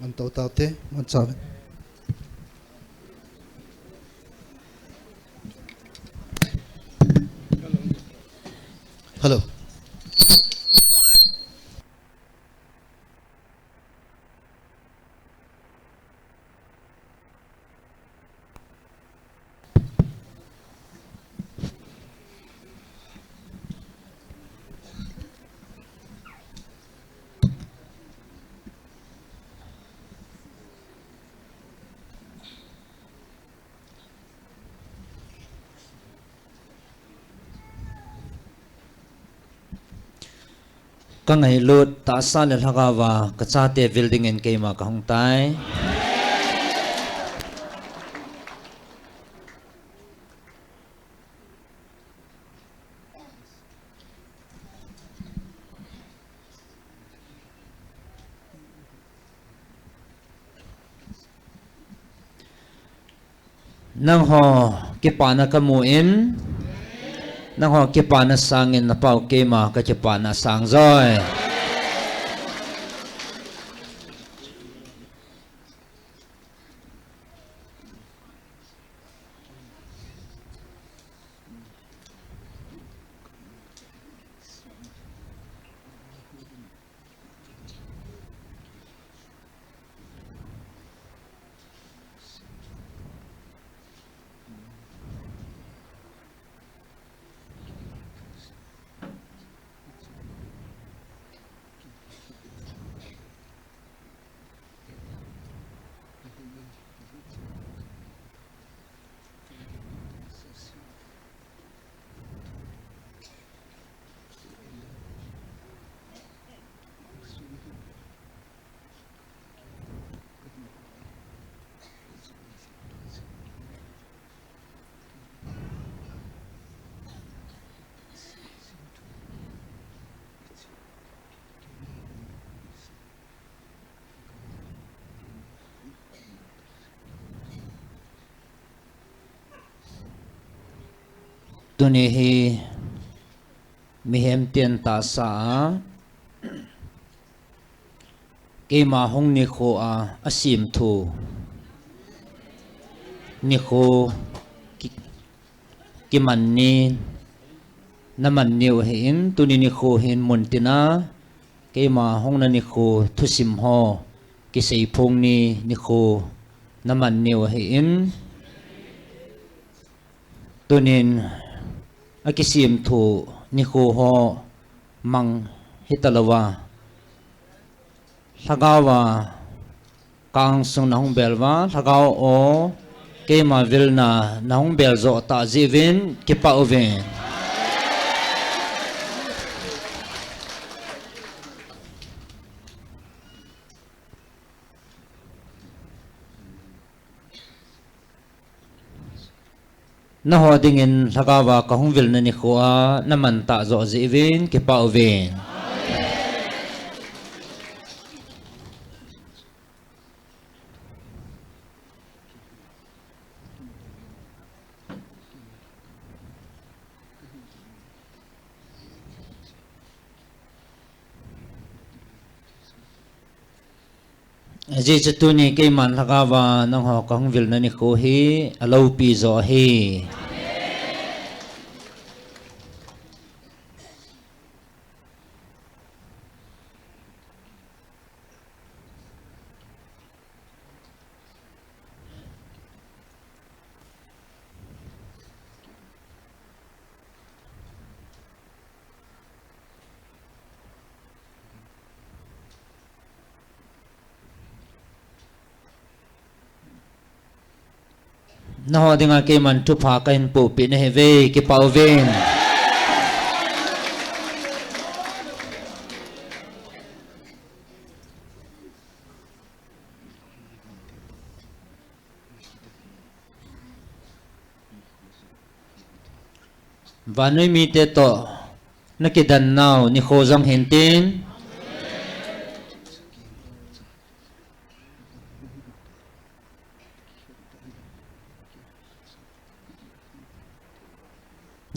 An tau tau te, man sabe. Hello. Các ngày lụt ta sa lên haka và các cha te building in cây mà kahong tai nang ho kipana kamuin nang ho kipana sangin na pau cây mà ka kipana sang rồi tuni hi mihem tiền ta sa cây mà hong ni kho asim thu ni kho ki man ni naman niu hin tuni ni kho hin muntina cây mà hong na ni kho thu sim ho ki sei phung ni kho naman niu hin tunin akisim thu ni kho ho mang hitalawa thagawa kang sung nahong belwa thagaw o ke ma vilna nahong bel zo ta jivin kipa oven na ho dingin thagawa kahong vilna ni kho naman ta zo jivin kipa oven ji chatuni ke man thagawa nang ho kahong vilna ni kho hi alo pi zo hi na ho dinga ke man tu pha kain pu pi ne ve ki pau ven vanoi mi te to nakidan naw ni kho jong hin tin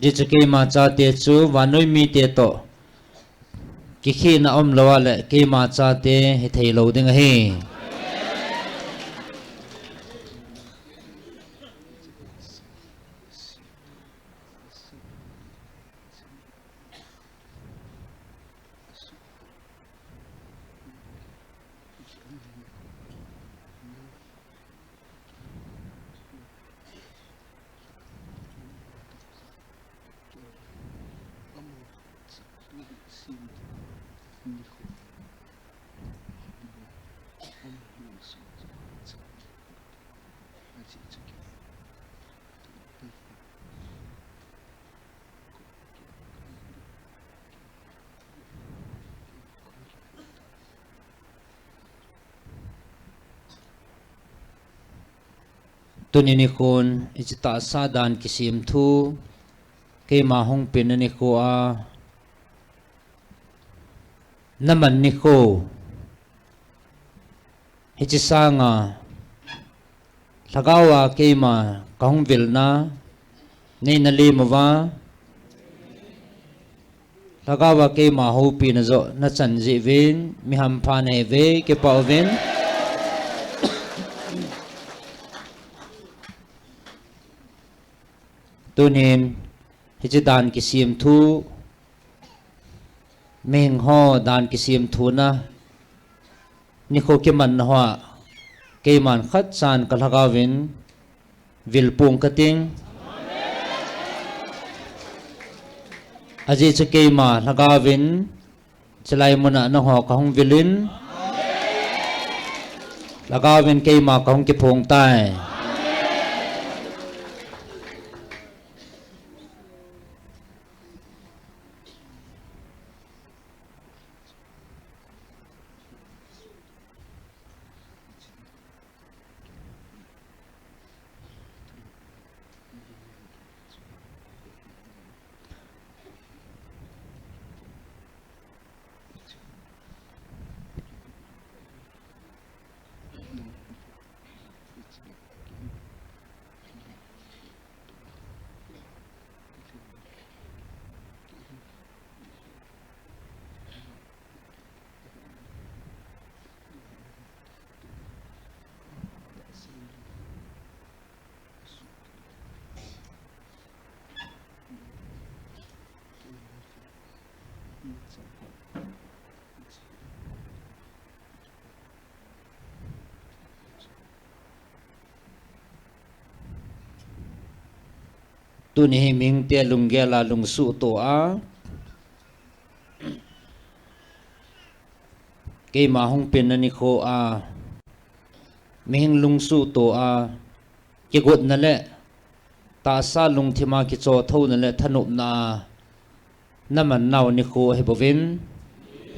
ji chake ma cha te chu vanoi mi te to ki khi na om lawa le ke ma cha te he thei lo ding hi tunini kun ichita sadan kisim thu ke ma hong pinani ko a naman ni ko hichisanga lagawa ke ma kahong vilna nei nali mawa lagawa ke ma hopi na zo na chanji vin mi ham phan he ve ke pawvin tunin hijidan kisim thu meng ho dan kisim thu na nikho ke man ho ke man khat chan kalagawin vilpung kating aji che ke ma lagawin chalai mona na ho kahong vilin lagawin ke ma kahong ke phong tai tu ni ming te lungge la lung su to a ke ma hong pin ani kho a ming lung su to a ke got na le ta sa lung thima ki cho tho na le thanup na naman naw ni kho he bovin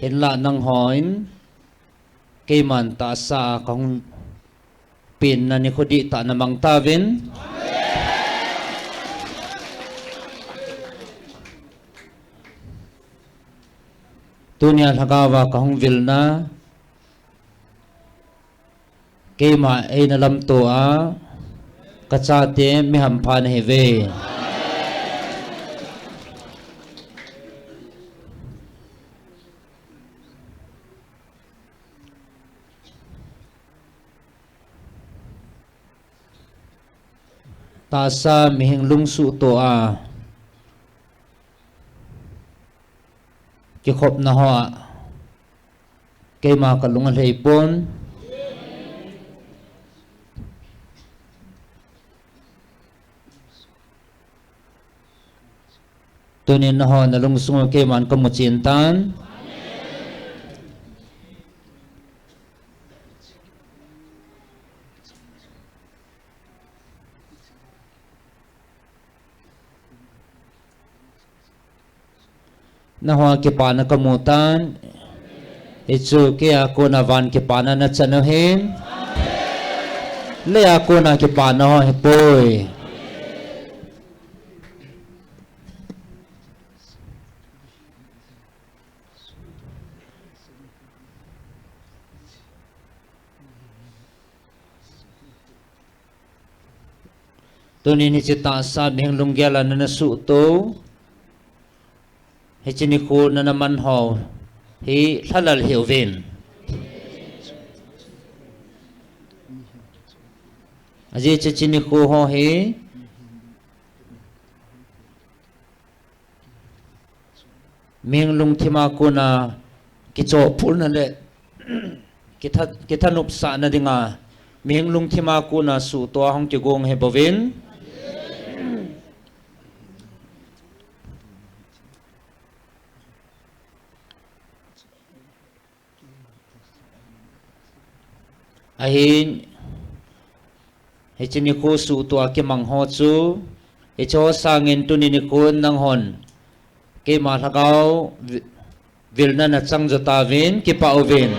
hen la nang hoin ke man ta sa kong pin na ni kho di ta na mang ta vin tunia thagawa kahong vilna ke ma e na lam to a kacha te mi ham phan he ve ta sa mi hing lung su to a ki khop na ho ke ma ka lunga lei pon tunin na ho na lung sungo ke man ka muchin tan na ho ke pa na kamutan ichu ke ako na van ke pa na chanohin le ako na ke pa na ho hepoi tunin ni chita sa beng lunggela na su to he chini ko na naman ho hi halal hiwin aji chini ko ho hi meng lung thima ko na kicho phul na le kithanup sa na dinga meng lung thima ko na su to hong ki gong he bovin ahin he chini ko su to ke mang ho chu e cho sangin tu ni ko nang hon ke ma thagao vilna na chang jata vin ki pa ovin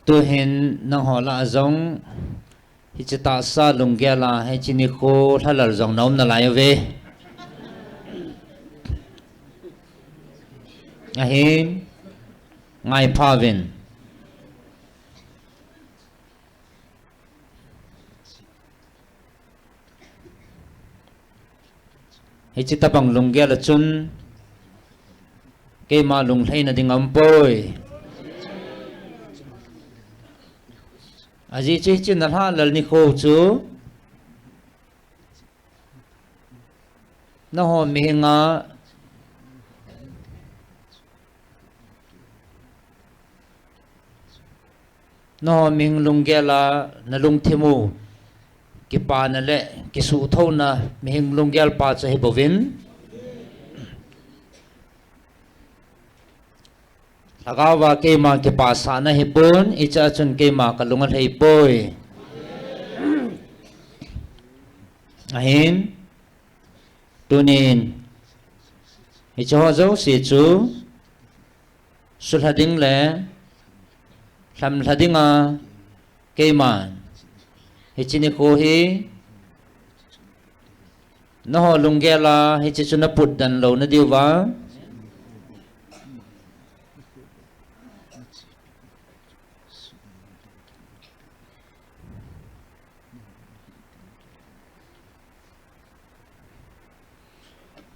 tu hin nang ho la zong hi chita sa lung ge la he chini ko thalar zong nom na lai ve a hin ngai pavin hi chita bang lung ge la chun ke ma lung hlei na ding am poi aji chi chi na ha lal ni kho chu na ho mi nga na ho ming lung ge la na lung thimu ki pa na le ki su tho na mi hing lung gel pa cha he bovin agawa ke ma ke pa sa na he pon icha chun ke ma ka lungal hei poi ahin tunin icha ho zo si chu sul hading le lam hadinga ke man hi chini ko hi no ho lungela hi chi chuna put dan lo na diwa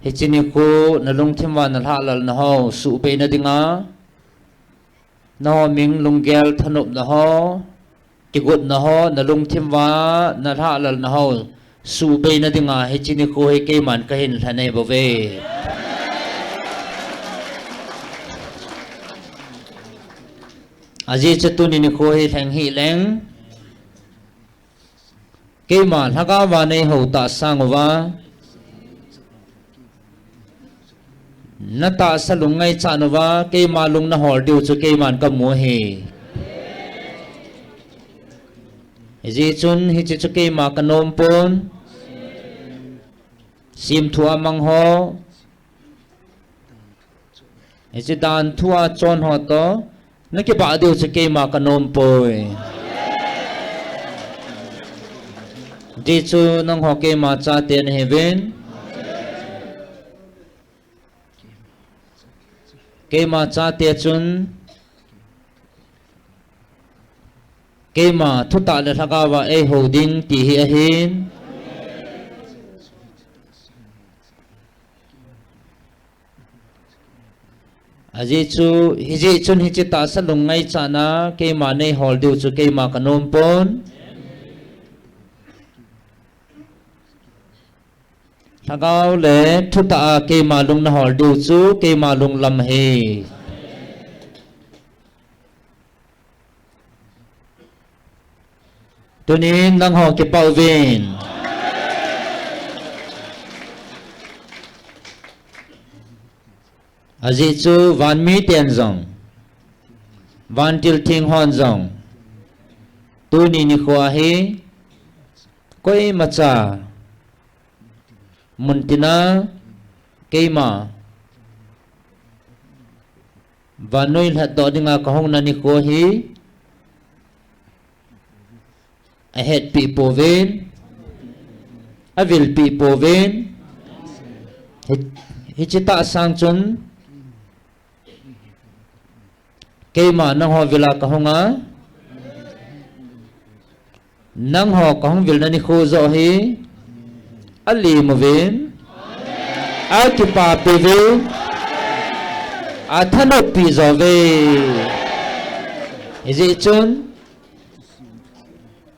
hi chini ko na lung thimwa na halal na ho su pe na dinga no ming lunggel thanup na ho ki gut na ho na lung thimwa na halal na ho su pe na dinga hi chini ko hi ke man ka hin thanai bo ve aji chatuni ni ko hi thang hi leng ke man haga wa nei ho ta sangwa nata salungai chanwa ke malung na hol diu chu ke man ka mu he ji chun hi chi chu ke ma ka nom pon sim thua mang ho ji dan thua chon ho to na ke ba diu chu ke ma ka nom poi ji chu nang ho ke ma cha ten heaven ke ma cha te chun ke ma thuta le thagawa e holding ti hi a hin aji chu hi ji chun hi chi ta sa lungai chana ke ma nei hol diu chu ke ma kanom pon thagaw le thuta ke ma lung na hol diu chu ke ma lung lam he tunin nang ho ke pau vin aji chu van mi ten zong van til thing hon zong tu ni ni khwa he koi ma cha muntina keima vanoi la do dinga ka hong na ni ko hi I had people ven I will people ven hi chita sang chun keima nang ho vila ka honga nang ho ka hong vil na ni kho zo hi ali movin akipa pv athano pizove is it chun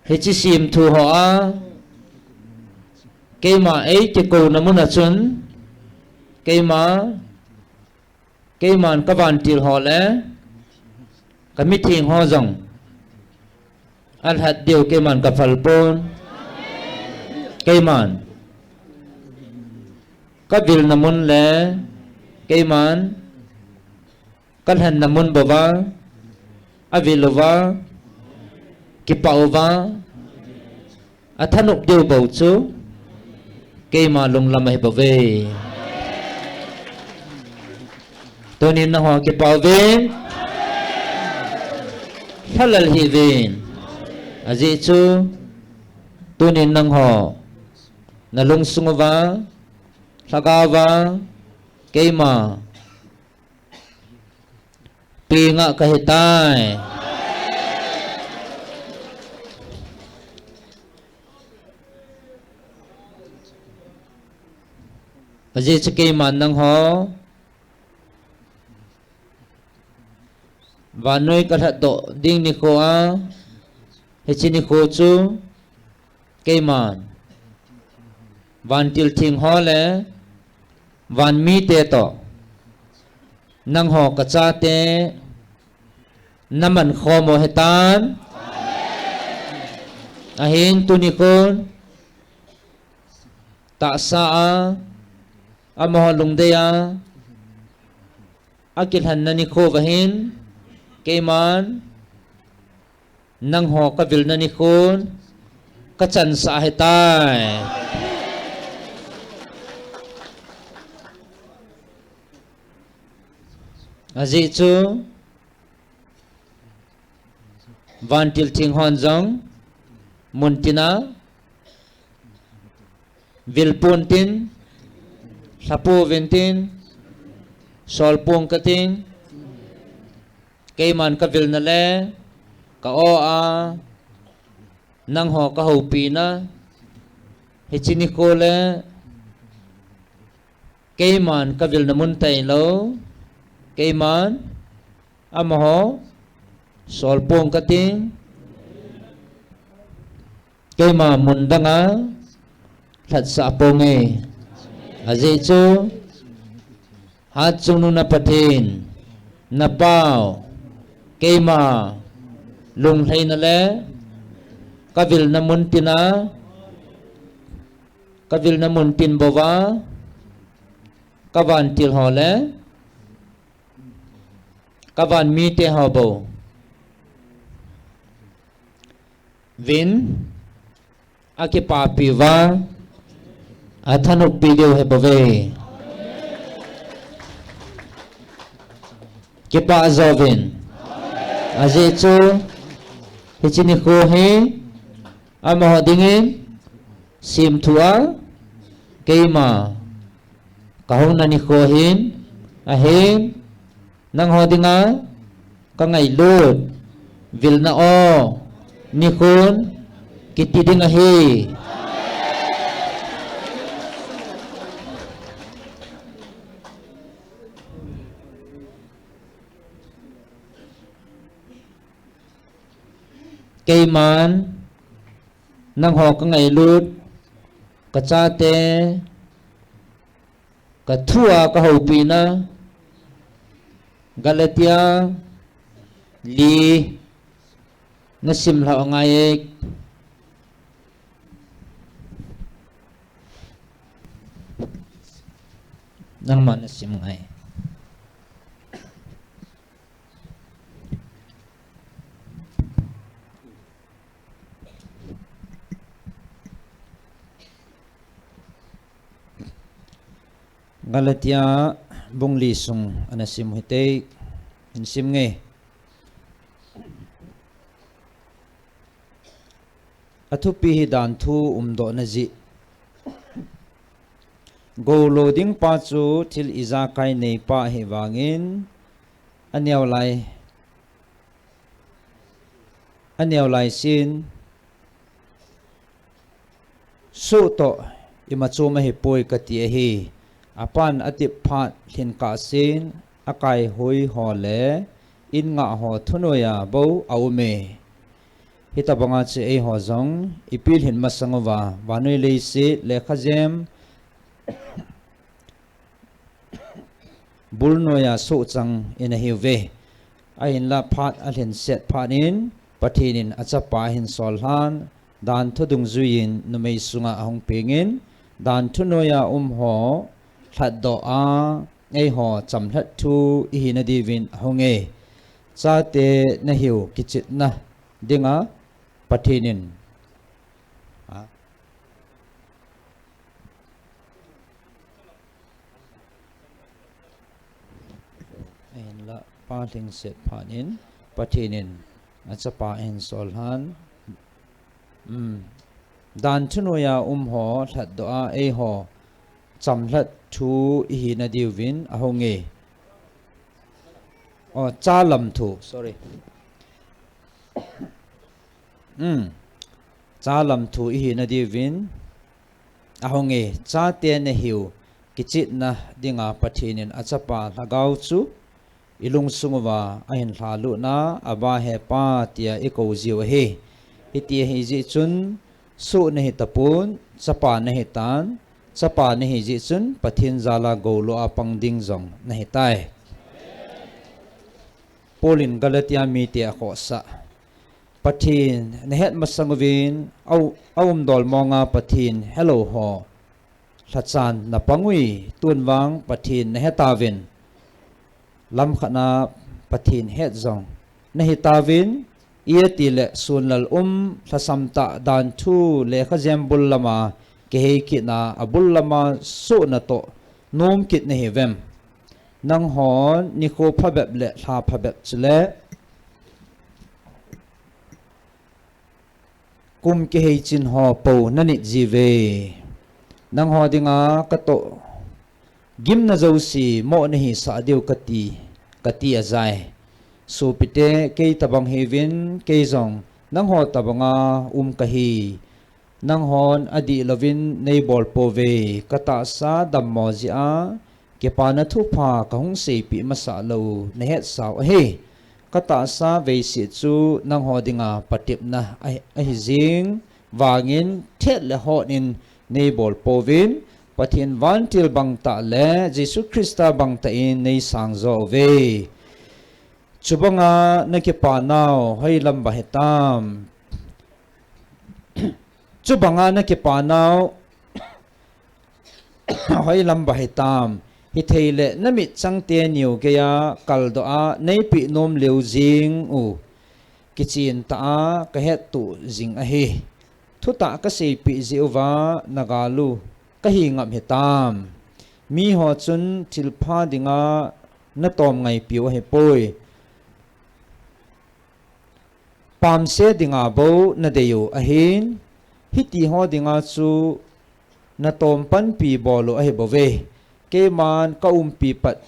hichi sim thu ho a keima ei ke ko namuna chun keima keiman ka van til ho le ka mi thing ho zong al hat dio keiman ka phal pon keiman ka vil namun le keiman kan han namun bawa avilova kipauva athanuk deu bau chu ke ma lung lam hi bave tunin na ho ke pavin halal hi vin aji chu tunin nang ho na lung sungwa thagawa ke ma pinga kahitai aji chu ke ma nang ho và nơi các hạt độ đinh ni khô á hệ chi ni khô chú cây màn van til thing ho le van mi te to nang ho ka cha te naman kho mo hetan ahin tu ni kon ta sa a mo lung de ya akil han na ni kho va hin ke man nang ho ka vil na ni khun ka chan sa he tai aji chu van til thing hon jong muntina vil puntin sapu ventin sol pung kating cây man ka vil na le ka o a nang ho ka ho pi na he chini ko le cây man ka vil na mun tai lo cây man am ho sol pong ka ting cây ma mun danga that sa pong e aji chu hat chung nu na pathin na pao cây mà lùng thay na le ka vil na mun tina ka vil na mun tin bova ka van til ho le ka van mi te ho bo vin ake pa pi va athanuk pi deu he bove ke pa zovin aje chu hichini kho he ama hodingin sim thua keima kahung nani kho hin a hem nang hodinga ka ngai lut vil na o ni khun kitiding a he cây man nang ho ka ngai lut ka cha te ka thua ka ho pi na galatia li na sim la ngai ek nang man na sim ngai Galatia bung li sung anasim hite insim nge athu pi hi dan thu do na ji go loading pa chu thil iza kai nei pa hi wangin aniaw lai sin su to imachu ma hi poi ka ti hi apan atip phat hin ka sin akai hoi ho le in nga ho thunoya bo aume hita banga che ei ho jong ipil hin masangwa wanoi le se le khajem bulnoya so chang in a hive a in la phat a hin set phanin pathinin achapa hin solhan dan thudung zuin numei sunga ahong pengin dan thunoya ho thad do a ei ho chamhlat thu hi na divin honge cha te na hiu kichit na dinga pathinin pa thing set phanin pathinin achapa en solhan dan thunoya ho that doa e ho chamhlat thu hi na diwin ahonge chalam thu sorry chalam thu hi na diwin ahonge cha te ne hiu kichit na dinga pathinin achapa lagau chu ilung sungwa ahin thalu na aba he pa tia eko jiu he hiti hi ji chun su ne hi tapun chapa ne hi tan chapa ne hi ji chun pathin zala golo apang ding jong na hi tai polin galatia mi te kho sa pathin ne het masangwin au dol monga pathin hello ho thachan na pangui tunwang pathin ne hetawin lam khana pathin het zong na hitawin ieti le sunlal thasamta dan thu le khajam bullama ke he ki na abullama su na to nom kit ne hevem nang hon ni ko phabeb le tha phabeb chule kum ke he chin ho po nani jive nang ho dinga ka to gim na zosi mo ne hi sa deu kati azai su pite ke tabang hevin ke zong nang ho tabanga kahi nang hon adi lovin nei bol pove kata sa dam mojia ke pana thu pha ka hung se pi masa lo ne het saw he kata sa ve si chu nang ho dinga patip na ai jing wangin thet le ho nin nei bol povin pathin van til bang ta le jesu christa bang ta in nei sang zo ve chubanga nake pa naw hoi lam ba hetam chubanga nake pa naw hoi lam ba hetam hi theile nami changte niu ke ya kal do a nei pi nom leu jing u kichin ta ka het tu jing a hi thuta ka sei pi jiwa nagalu kahi ngam hetam mi ho chun thilpha dinga na tom ngai piu he poi pam se dinga bo na deyu ahin hiti ho dinga chu na tom pan pi bolo a he bove ke man ka pi pat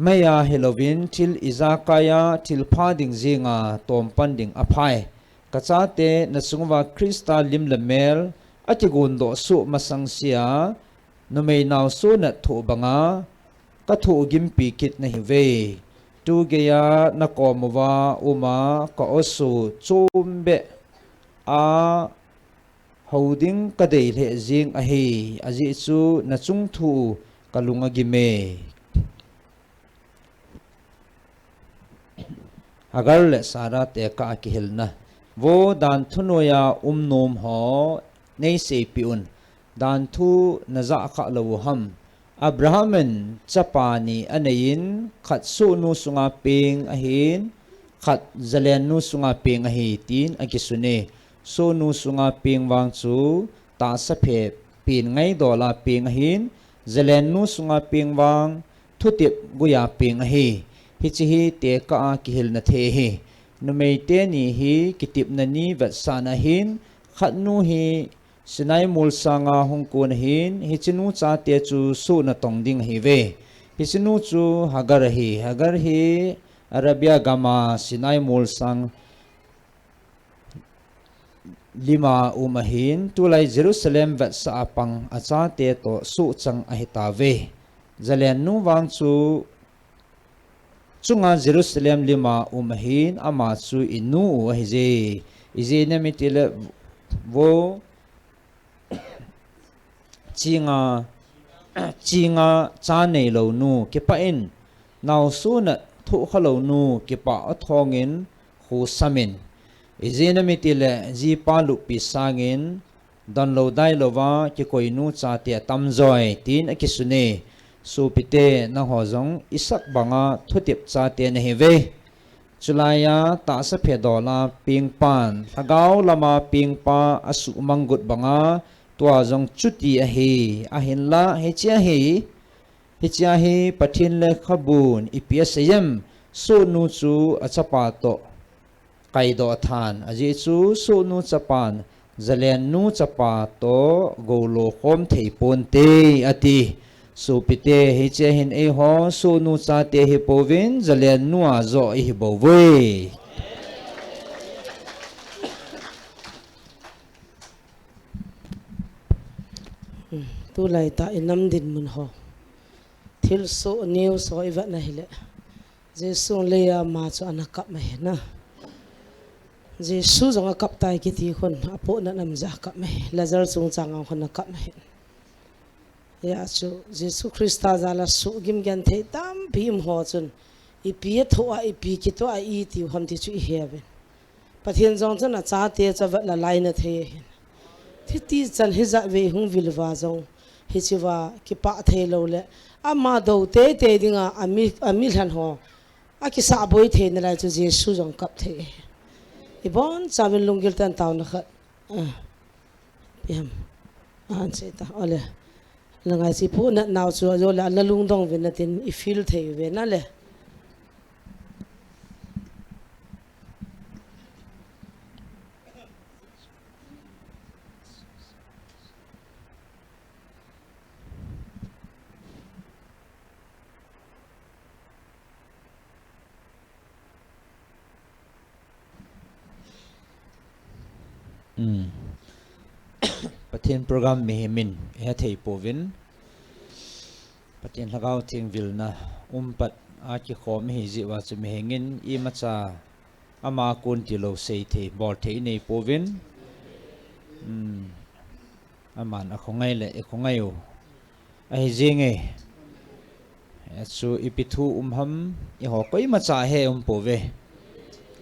maya helovin til izakaya thilpha ding zinga tom pan ding aphai kachate na sungwa krista lim lamel atigun do su masang sia no mei naw su na thu banga ka thu gim pi kit na hive tu geya na komwa uma ka osu chumbe a holding ka dei le jing a hi aji chu na chung thu kalunga gime agar le sara te ka akihilna wo dan thunoya nom ho nei se piun dan thu naza kha lo ham abrahamen chapani anayin khat su nu sunga ping ahin khat zalen nu sunga ping ahi tin akisune so nu sunga ping wang chu ta sa phe pin ngai dola ping ahin zalen nu sunga ping wang thutip guya ping ahi hichi te ka kihil na the hi numei te ni hi kitip na ni vat sana hin khat nu hi sinai mul sanga hongkun hin hichinu cha te chu su na tong ding hi ve hichinu chu hagar hi arabia gama sinai mul sang lima umahin tulai jerusalem vat sa apang acha te to su chang ahita ve zalen nu wang chu chunga jerusalem lima umahin ama chu inu hije ije na mitile wo chinga cha nei lo nu ke pa in naw su na thu khalo nu ke pa athongin khu samin ije na mitile ji pa lu pi sangin dan lo dai lo wa ke koi nu cha te tam joy tin akisune supite na hozong isak banga thutip cha te na heve chulaya ta sa phedola ping pan agaw lama ping pa asu mangut banga tua jong chuti a hin la he chia hi pathin le khabun ipiasayam su nu chu achapa to kaido than aji chu su nu chapan zalen nu chapa to golo khom thei pon te ati supite hi che hin e ho su nu cha te hi povin zalen nuwa zo hi bo we tu lai ta inam din mun ho thil so new so iwa na hile jesu le ya ma chu anakap ma he na jesu zonga kap tai ki ti khon apo na nam ja kap me lazar chung changa khon kap me ya chu jesu krista zala su gim gan the tam bim ho chun i pi tho a i pi ki to a i ti hom ti chu i heaven pathian jong chana cha te chawa la lai na the thi ti chan hi za ve hung vil wa jong hi chiwa ki pa the lo le ama do te te dinga ami han ho a ki sa boi the na la chu jesu jong kap the ibon saben lungil tan taw na khat pem an se ta ole langai si pu na naw chu zo la lung dong ve na tin I feel the ve na le pathin program mehemin he thei povin pathin lagau thing vilna pat a ki khom hi ji wa chu mehengin I macha ama kun ti lo sei the bor thei nei povin aman a khongai le e khongai o a hi jenge chu ipithu ham I ho koi macha he pove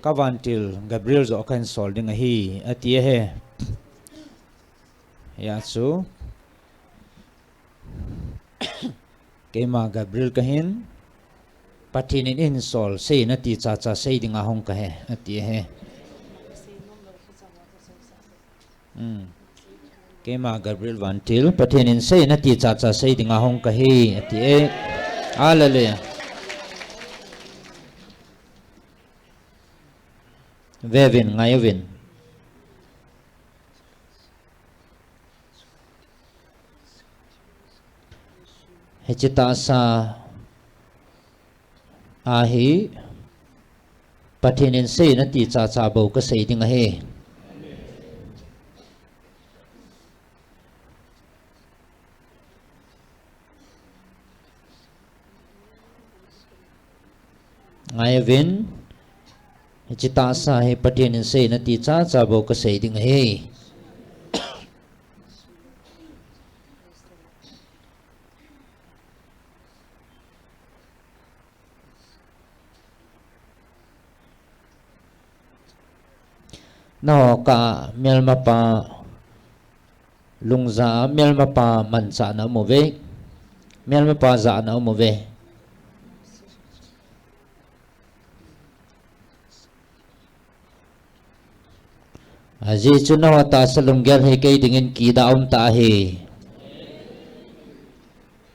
kavantil gabriel zo kan solding a hi atie he ya chu kema gabriel kahin pathin in sol sei na ti cha cha sei dinga hong ka he atie he kema gabriel vantil pathin in sei na ti cha cha sei dinga hong ka he atie hallelujah vevin ngayovin hechita sa ahi patinin sei na ti cha cha bo ka sei ding he ngayovin hechita sa he patinin sei na ti cha cha bo ka sei ding he no ka melma pa lungza melma pa mancha na mo ve melma pa za na mo ve aji chunawa ta salunggel he kai dingin ki da ta he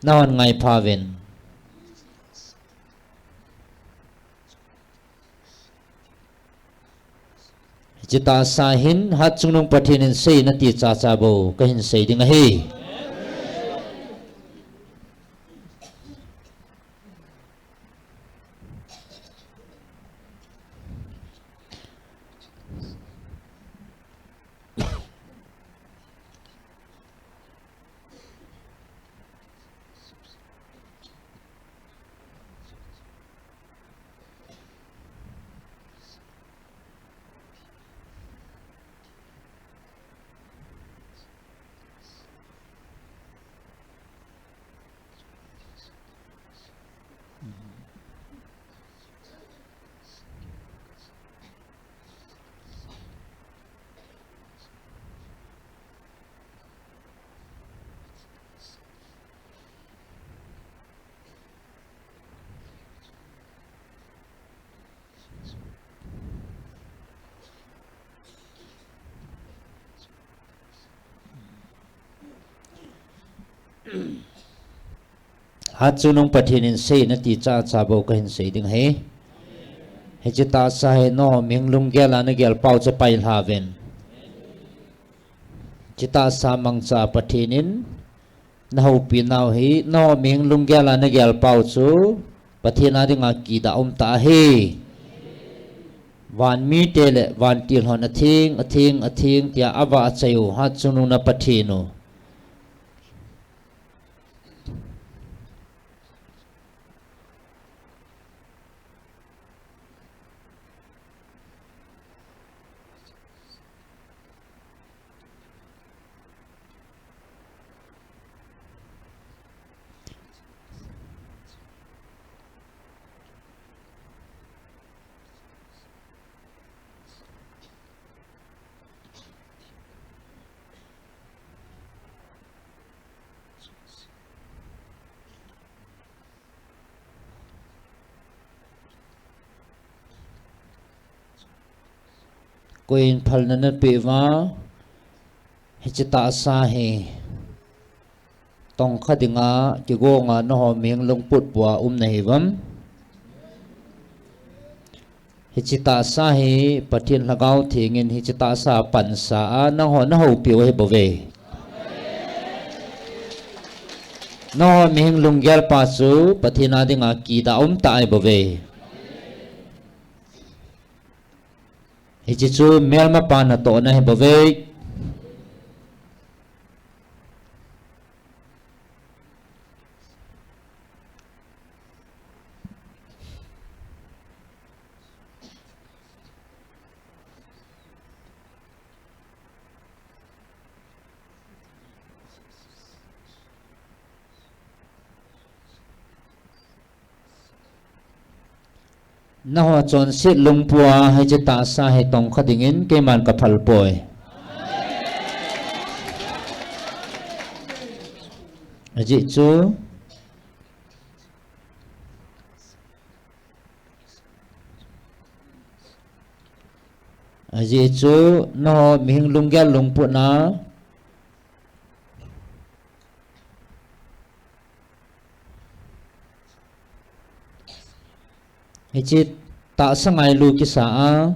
nawan ngai phaven Jita sahin hat sungnung pathinin sei na ti cha cha bo kahin sei ding he hát chu nông pathin sei na ti cha cha bo ka hin sei ding he he chita sa he no ming lung gel an gel pau cha pai haven chita sa mang cha pathinin na ho pi nau hi no ming lung gel an gel pau chu pathina dinga ki da ta he van mi tele van til hon athing tia awa chayu hat chu nung na pathinu Queen Palnana Piva Hichita Sahi Tong Khadinga Kigonga no Ming Long Putwa Nahivam Hichita Sahi Patin Lagao Tingin Hichita Sa Pansa Naho Piwa Hibove No Ming Lungyal Pasu Patina Dinga Kita Ta Ibove Hichichu melma pana to na hebove na ho chon sit lungpua hai che ta sa hai tong khadingin ke man ka phal poi aji chu no ming lungya lungpu na Hijit tak sangai lu kisah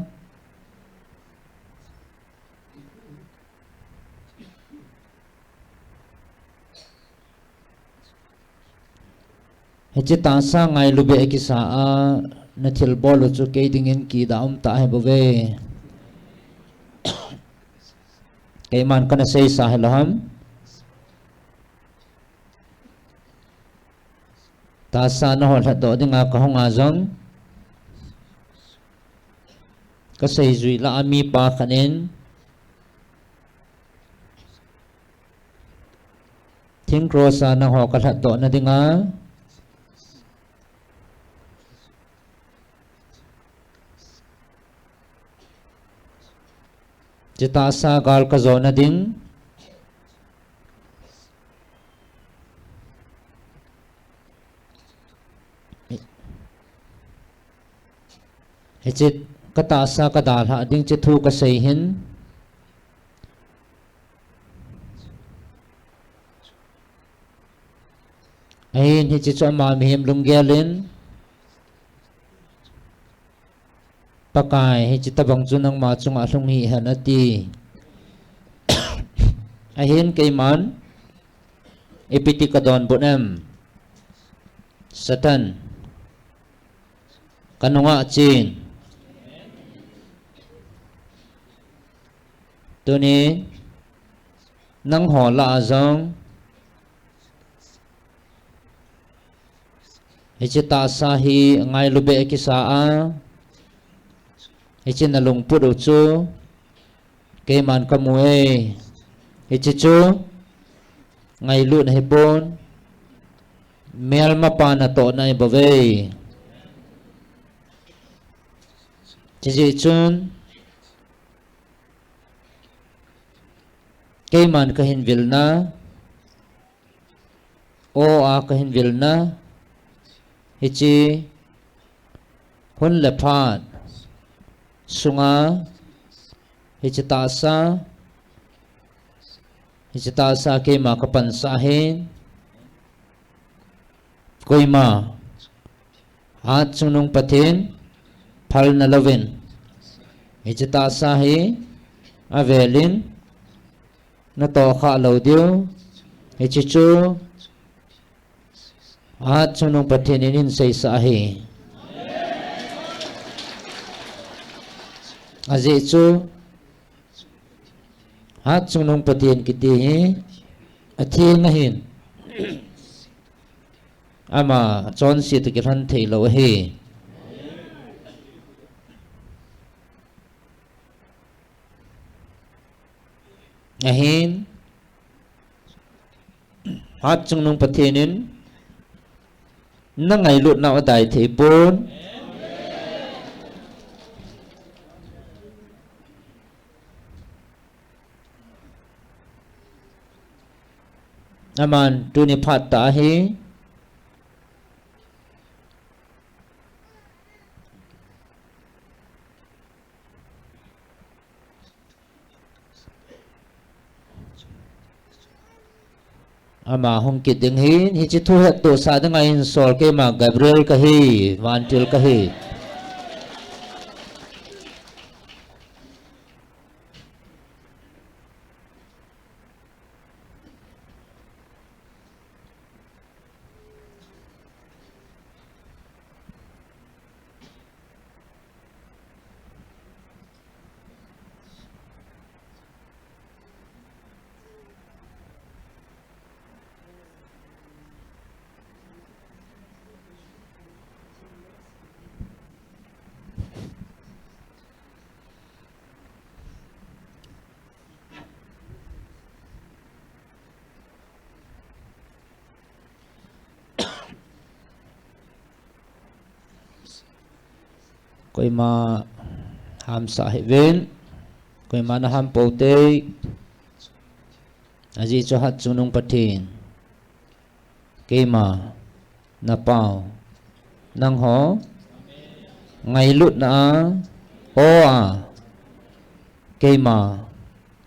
Hijit tak sangai lu be kisah natil bolu chu ke dingin ki da ta he bove Kaiman kana sei sahilam ta sa no hol do dinga ka hong azong Kasay zui la ami pa kanin Ting krosa na ho kalat do na dinga Jita sa gal ka zo na ding Hijit kata sa kadalha ding chitu kasayhin ayin hijit so mamihim lunggelin pakai hijit tabang junang machung alung hihan ati ayin kaiman ipiti kadon bunem satan kanunga chin Tuni nang ho la azong Hichita sahi ngai lube kisaa Hichin nalung pudu chu Kaiman kamue Hichichu ngai lu na hipon Mel mapa na to na ibave Chichichun Kaiman kahin vilna O a kahin vilna Hichi Hun lephat Sunga Hichitasa Hichitasa kaima kapansahin koima at sunung patin phal na lovin ichita sahi avelin na to kha lo dio ichichu at sunung patin in say sahi azichu at sunung patin kiti athi nahin ama chon si te kiran thei lo he ahin hat chung nung pathenin na ngai lut na dai thei pon aman tu ni phat ta he ama hong kit ding hin hi chi thu het to sa dang in sol ke ma Gabriel ka hi vantil ka hi koi ma ham sa he ven koi ma na ham pote aji cho hat chunung pathin ke ma na pau nang ho ngai lut na o a ke ma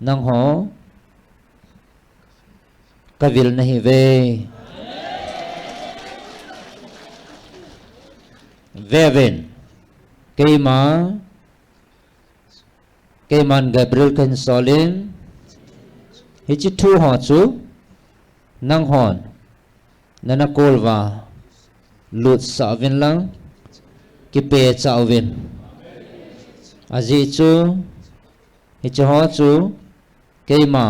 nang ho ka vil na hi ve ven Keiman Gabriel kan solin hichi thu ho chu nang hon nana kolwa lut sa vin lang ki pe cha vin aji chu hichi ho chu keima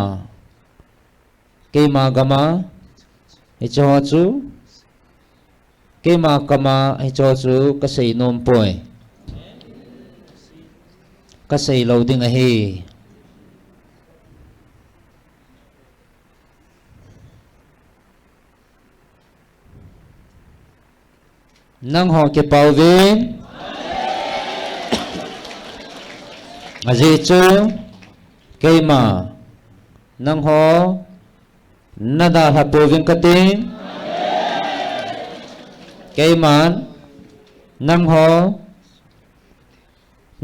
gama hichi ho chu keima kama hichi ho chu ka sei nom poi ka sei lo ding a hi nang ho ke pau vin aji chu keima nang ho nada ha po vin ka ting keiman nang ho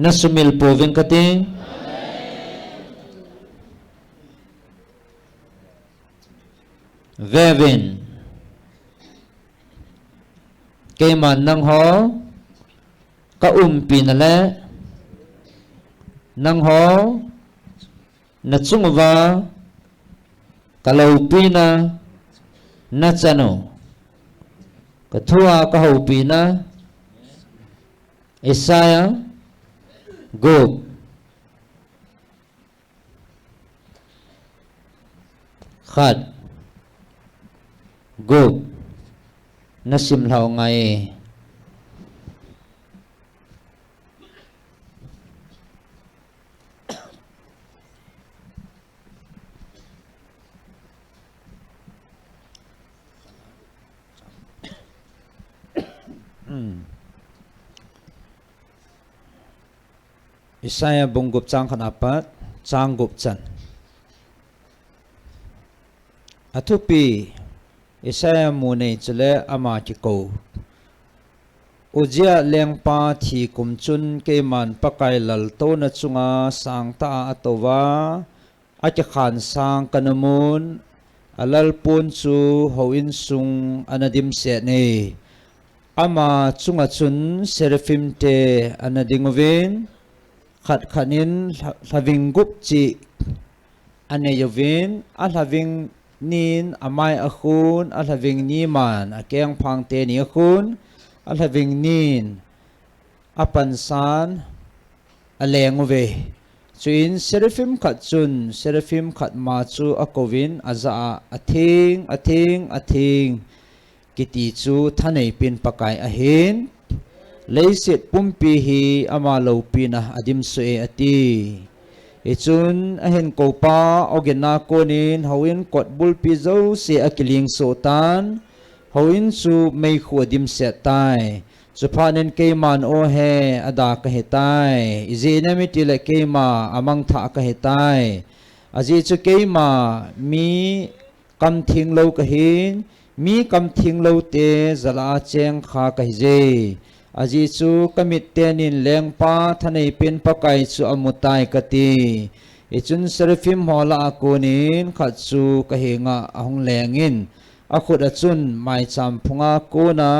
nasumil po vin kating vevin keiman nang ho ka pinale nang ho na chungwa kalau pina na chano ka thua ka ho pina Isaiah Gop Khat Gop Nasim lau ngai Isaiah bungup chang khanapat chang gup chan athupi Isaiah mune chule ama ki ko ujia lengpa thi kumchun ke man pakai lal to na chunga sangta atowa acha khan sang kanamun alal pun chu hoin sung anadim se ne ama chunga chun seraphim te anadingovin khat khanin hlaving gup chi aneyovin a hlaving nin amai a khun a hlaving ni man a keng phang te ni a khun a hlaving nin a pansan a lengove chuin seraphim khat chun seraphim khat ma chu a kovin a za a thing kiti chu thanei pin pakai a hin leisit pumpi hi ama lo pina adim su e ati ichun a hen ko pa ogena konin hawin kot bul pi zo se akiling so tan hawin chu mei khuadim se tai chupanin keiman o he ada ka hetai izina mi tile keima amang tha ka hetai aji chu keima mi kam thing lo ka hin mi kam thing lo te zala cheng kha ka je aji chu kamit tenin lengpa thanei pin pakai chu amutai kati ichun seraphim hola akunin khat chu ka hinga ahong lengin akhut achun mai cham phunga kuna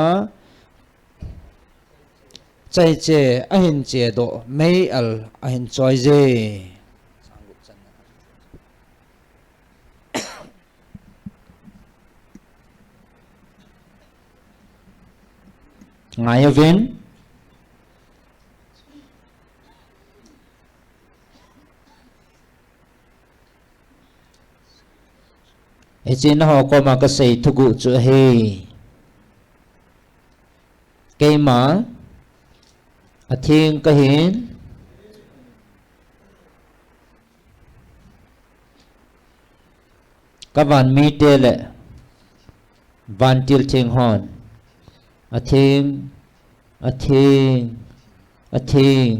chai che ahin che do mei al ahin choi je ngayovin echin ho ko ma ka sei thugu chu he keima a thing ka hin ka van mi te le van til thing hon a thing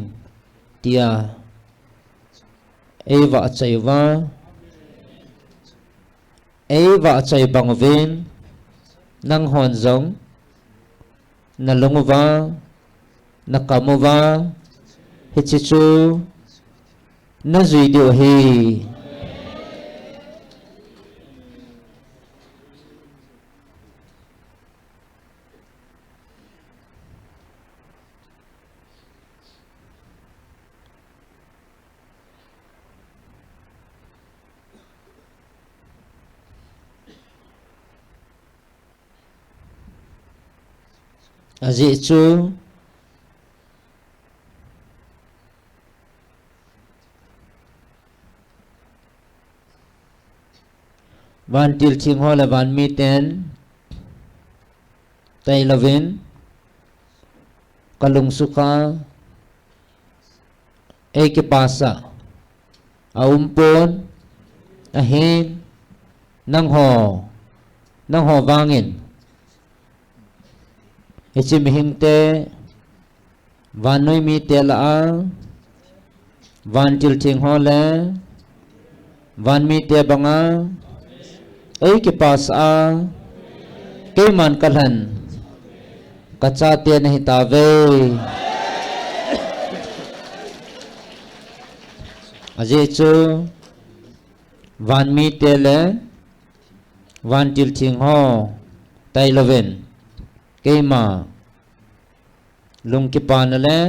tia eva chai bangvin nang hon zong na longova na kamova hichichu na zui dio hi aji chu van til thing ho la van mi ten tai lovin kalung sukha ke pasa a umpon a hin nang ho wangin ichim hingte van noi mi te la van til thing ho le van mi te banga ke pas ke man kalan kacha te nahi tave aje chu van mi te le van til thing ho tai loven ke ma lung ki pa na le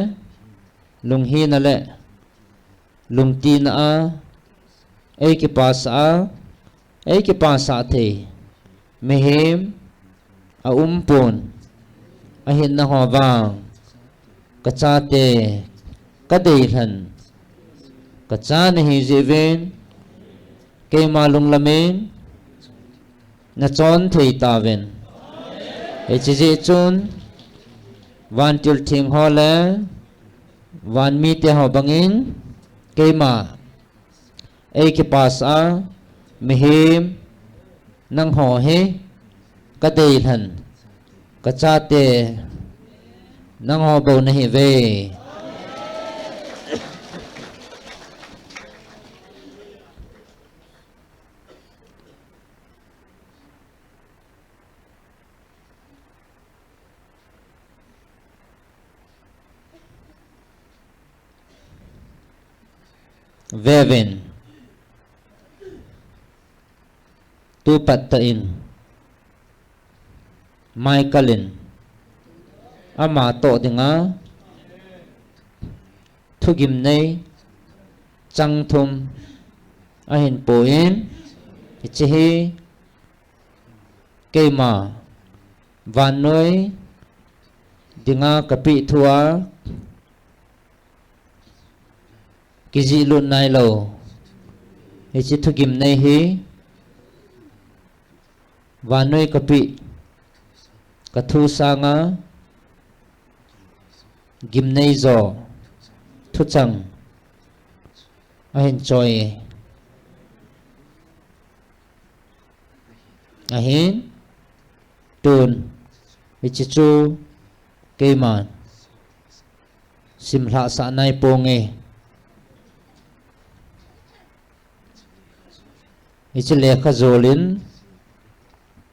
lung hi na le lung ti na ke pas ke pasa the mehim a umpon a hin na hawang kacha te kadei than kacha na hi jevin ke malung lamin na chon thei taven e chi chun van til thing ho le van mi te ho bangin ke ma ke pasa mihim nang ho he kadei than kacha te nang ho bo nahi ve vevin tu pat ta in Michaelin ama to dinga thugim nei chang thum a hin poin ichi keima van noi dinga kapi thua kizi lu nai lo ichi thugim nei hi van noi kapi kathu sanga gim nei zo thu chang a hin choi a hin tun ichi chu keima simhla sa nai ponge ichi lekha zolin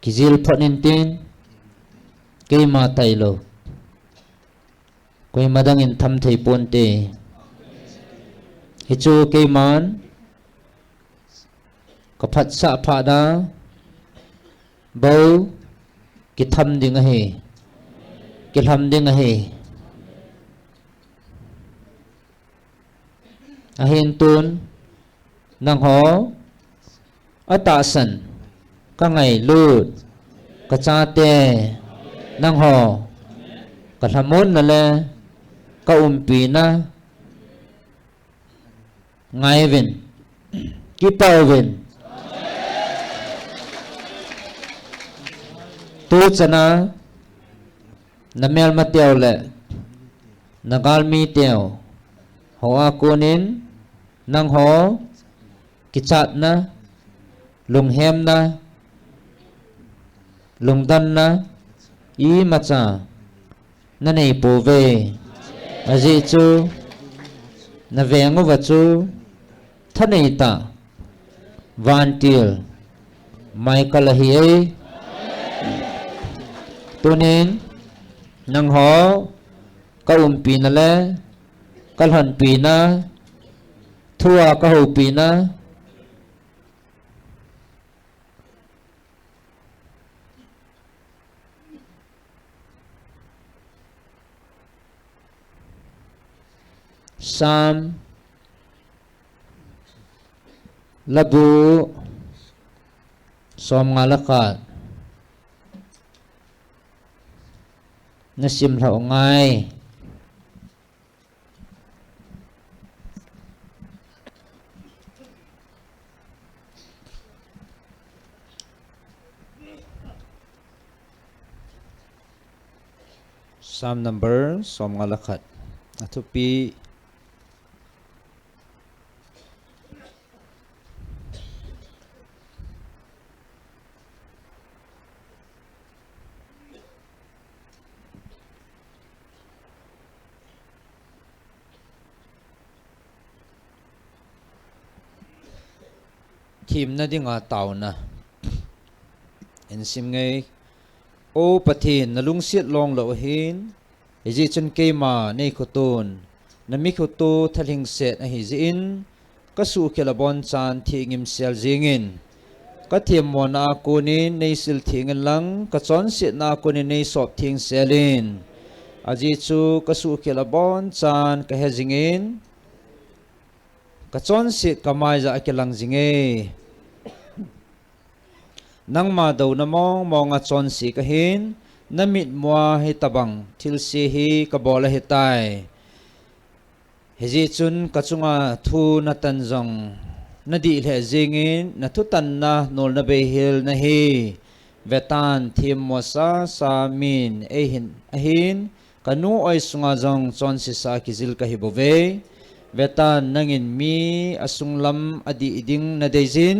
kizil phonin tin keima tailo koi madang in tham thei ponte hichu keiman ka phat sa pha da bau ki tham ding a he ki tham ding a he a hin tun nang ho ata san ka ngai lut ka cha te nang ho ka thamon na le ka pi na ngai vin ki pau vin tu chana namel mateo le nagal mi teo ho a kunin nang ho kichat na lung hem na lung dan na i macha na nei po ve aji chu na vengo va chu thanei ta van til Michael hi ei tunin nang ho ka pi na le kal han pi na thua ka ho pi na Sam labu som ngalakat nasim lau ngai Psalm number som ngalakat atupi Kim na dinga tao na en sim ngay o pathin na lungsiat long lo hin iji chun keima nei khotun na mi khotu thaling set a hi zin ka su kelabon chan thingim sel jingin ka thiam mon a kunin nei sil thingin lang ka chon sit na kunin nei sop thing selin aji chu ka su kelabon chan ka hejingin ka chon sit kamai za akelang jinge nang ma do na mong a chon si ka hin namit mwa he tabang thil si hi ka bola he tai heji chun ka chunga thu na tan jong na di le jingin na thu tan na nol na be hil na hi vetan thim mo sa min e hin kanu oi sunga jong chon si sa kizil ka hi bove vetan nangin mi asunglam adi iding na dejin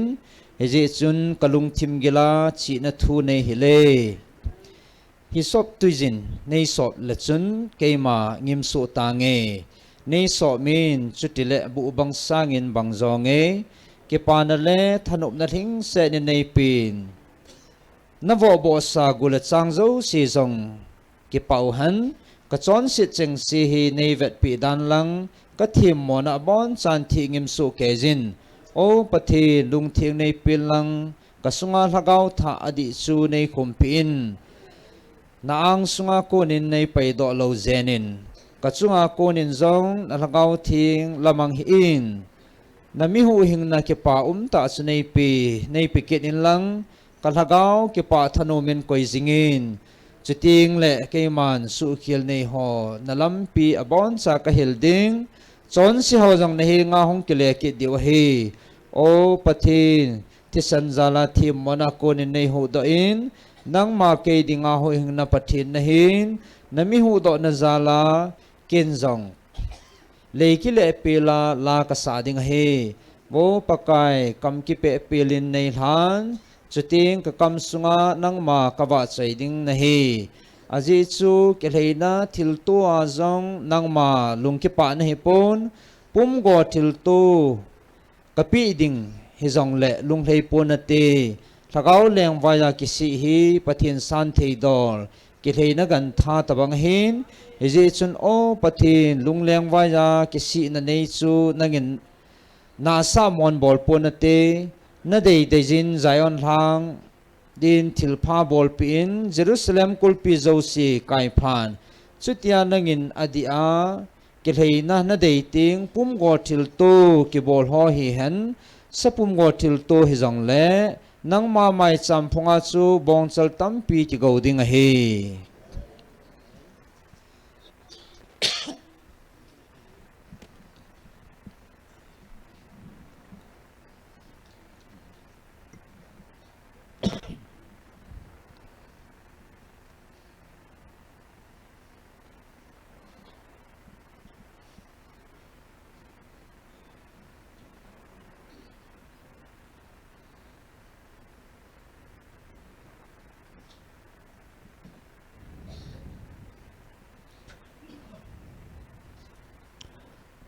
heji chun kalung thim gila chi na thu nei hile hi sop tuizin nei sop le chun keima ngim su tange nei sop min chutile bu bang sangin bang zonge ke panale thanup na thing se ni nei pin na vo bo sa gula changzo si zong ke pau han ka chon si cheng si hi nei vet pi dan lang ka thim mo na bon chan thi ngim su ke jin o pathi lung thing nei pin lang kasunga lagaw tha adi chu nei kumpin naang sunga kunin nei paido lo zenin kachunga kunin zong lagaw thing lamang hiin nami hu hing na ke pa ta chu nei pi ket in lang kalhagaw ke pa thanomin koi zingin chuting le keiman su khil nei ho nalampi abon cha ka hilding chon si ho jong nei nga hong kile ki diwa hi o pathin ti sanjala thim mona konin nei hu do in nang ma ke dinga ho hing na pathin na hin nami hu do na zala ken jong leiki le pela la ka sa ding he bo pakai kam ki pe pelin nei han chuting ka kam sunga nang ma ka ba chai ding na he aji chu ke leina thil tu a zong nang ma lungki pa na he pon pum go thil tu kapi ding hi zong le lung hlei pon ate thagaw leng vaya ki si hi pathin san thei dol ki leina gan tha tabang hin hiji chun o pathin lung leng vaya ki si na nei chu nangin na sa mon bol pon ate na dei dei jin zion hang din thilpha bol pin jerusalem kulpi zosi kai phan chutia nangin adia ke leina na dei ting pum go thil tu ki bol ho hi hen sapum go thil tu hi jong le nang ma mai cham phonga chu bong chal tam pi ki go ding a hi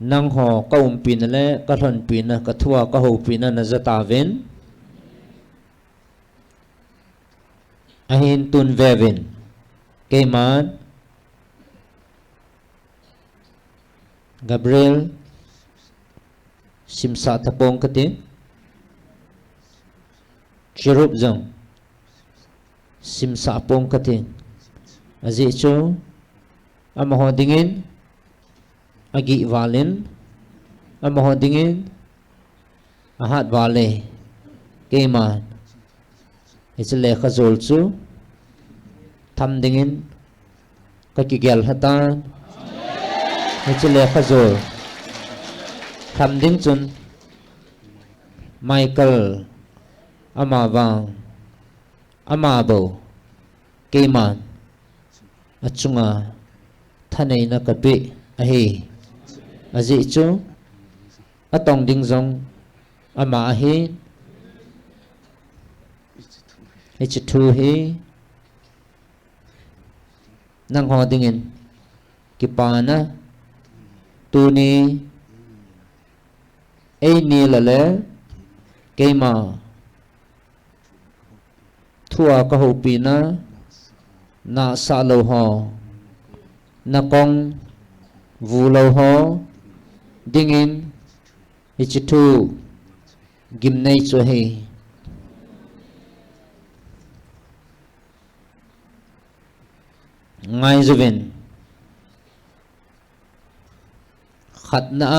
nang ho ka pin le ka thon pin na ka thua ka ho pin na zata ven ahin tun vevin keman gabriel simsa tapong kati cherub jong simsa pong kati aji chu amaho dingin agi valin amaho dingin ahat vale keman isle khazol chu tham dingin kakigel hatan isle khazol tham ding chun michael amawang amabo keman achunga thanei na kapi ahi aji chu atong ding jong ama ahi h2 hi nang ho dingin kipana tuni ei ni lale keima thua ka ho pina na sa lo ho na kong vu lo ho dingin h2 gim nei chu hi ngai zuvin khat na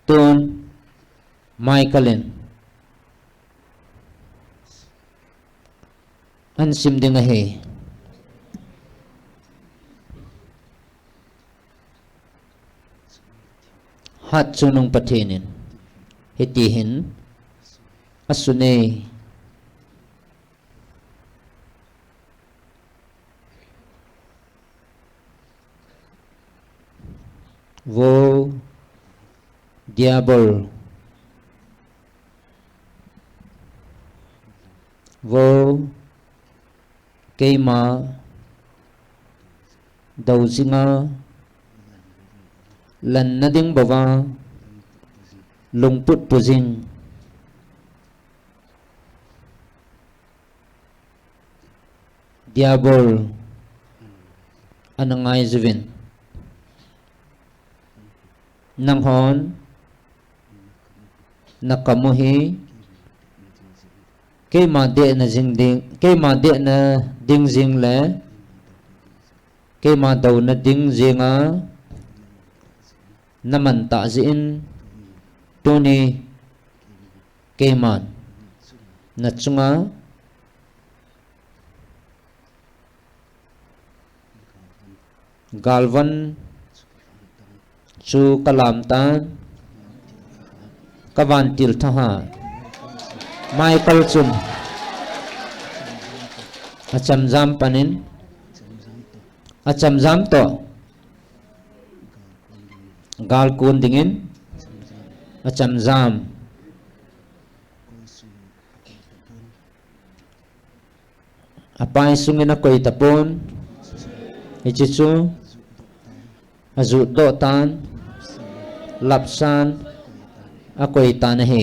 ton michaelin an sim ding a he hat chunung pathenin heti hin asune vô diabol vô keima đầu zinga lần na ding bawa lungput puzing diabol anangai zuvin nang hon nakamuhi ke ma de na jing ding ke ma de na ding jing le ke ma dau na ding jinga naman ta zin tuni ke man na chunga galvan chu kalam tan kavan til thaha Michael chum acham jam panin acham jam to gal kun dingin acham jam apai sungina koi tapon ichichu azu do tan lapsan akoi tanahi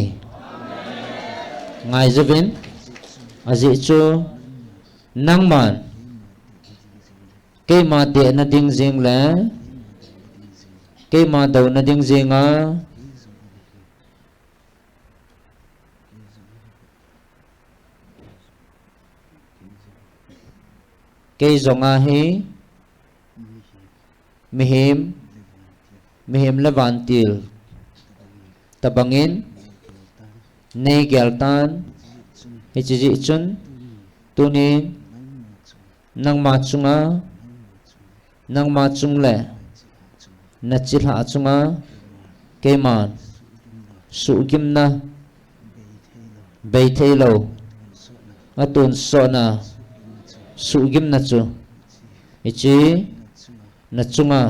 ngai zubin azi chu nangman ke ma de na ding jing le ke ma dau na ding jinga ke zonga hi mihim levantil tabangin nei geltan hichiji chun tuni nang ma chung le na chilha chunga keman su gimna beithelo atun sona su gimna chu ichi na chunga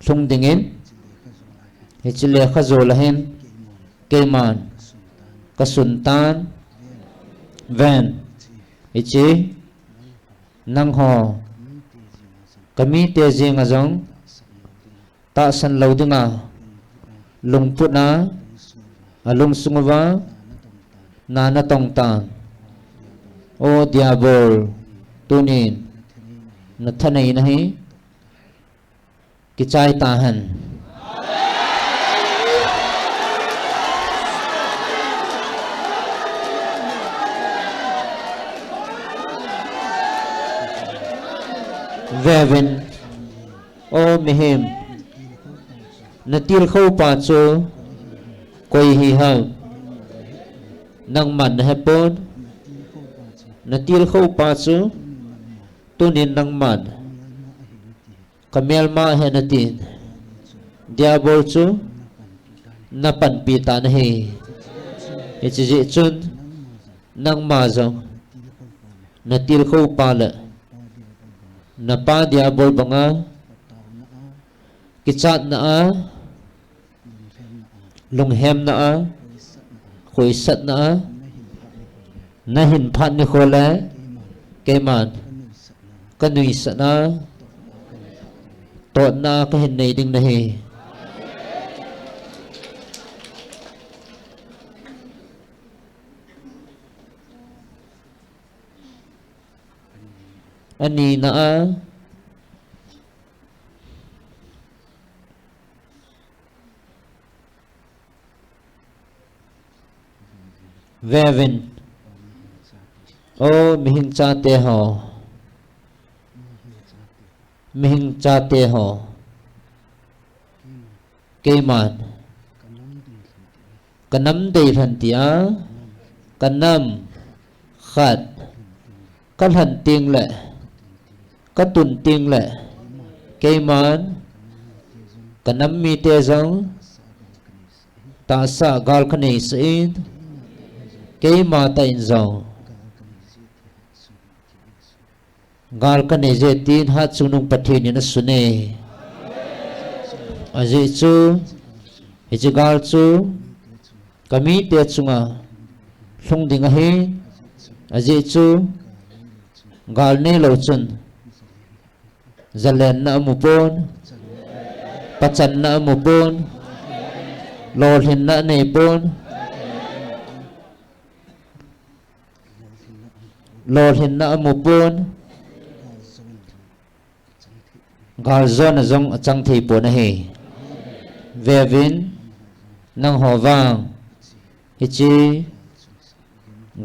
thung dingin ichi le khazol hen keman kasuntan ven ichi nang ho kami te jing azong ta san laudinga lungputna alung sungwa nana tongtan o diabol tunin na thanai nahi kichai tahan vevin o mihim na til khâu pa chu koi hi ha nang man hepon na til khâu pa chu tunin nang man kamel ma henatin diabol chu na pan pi ta nahi ichi chun nang ma zo na til khâu pa la na pa diabol banga kichat na a lunghem na a khoi sat na a na hin phat ni khole keman kanui sana to na ka hin nei ding nahi ani na a vevin o mihing cha te ho keman kanam dei than tia kanam khat kan han ting le ka tun ting le keman kanam mi te zong ta sa gal khani sin kema ta in zong gal khani je tin ha chunung pathin na sune aji chu ichi gal chu kami te chunga hlung dinga hi aji chu gal ne lo chun zalen na mupon pachan na mupon lol hin na nei pon lol hin na mupon gal zon zong chang thei pon hi vevin nang ho wang Hichi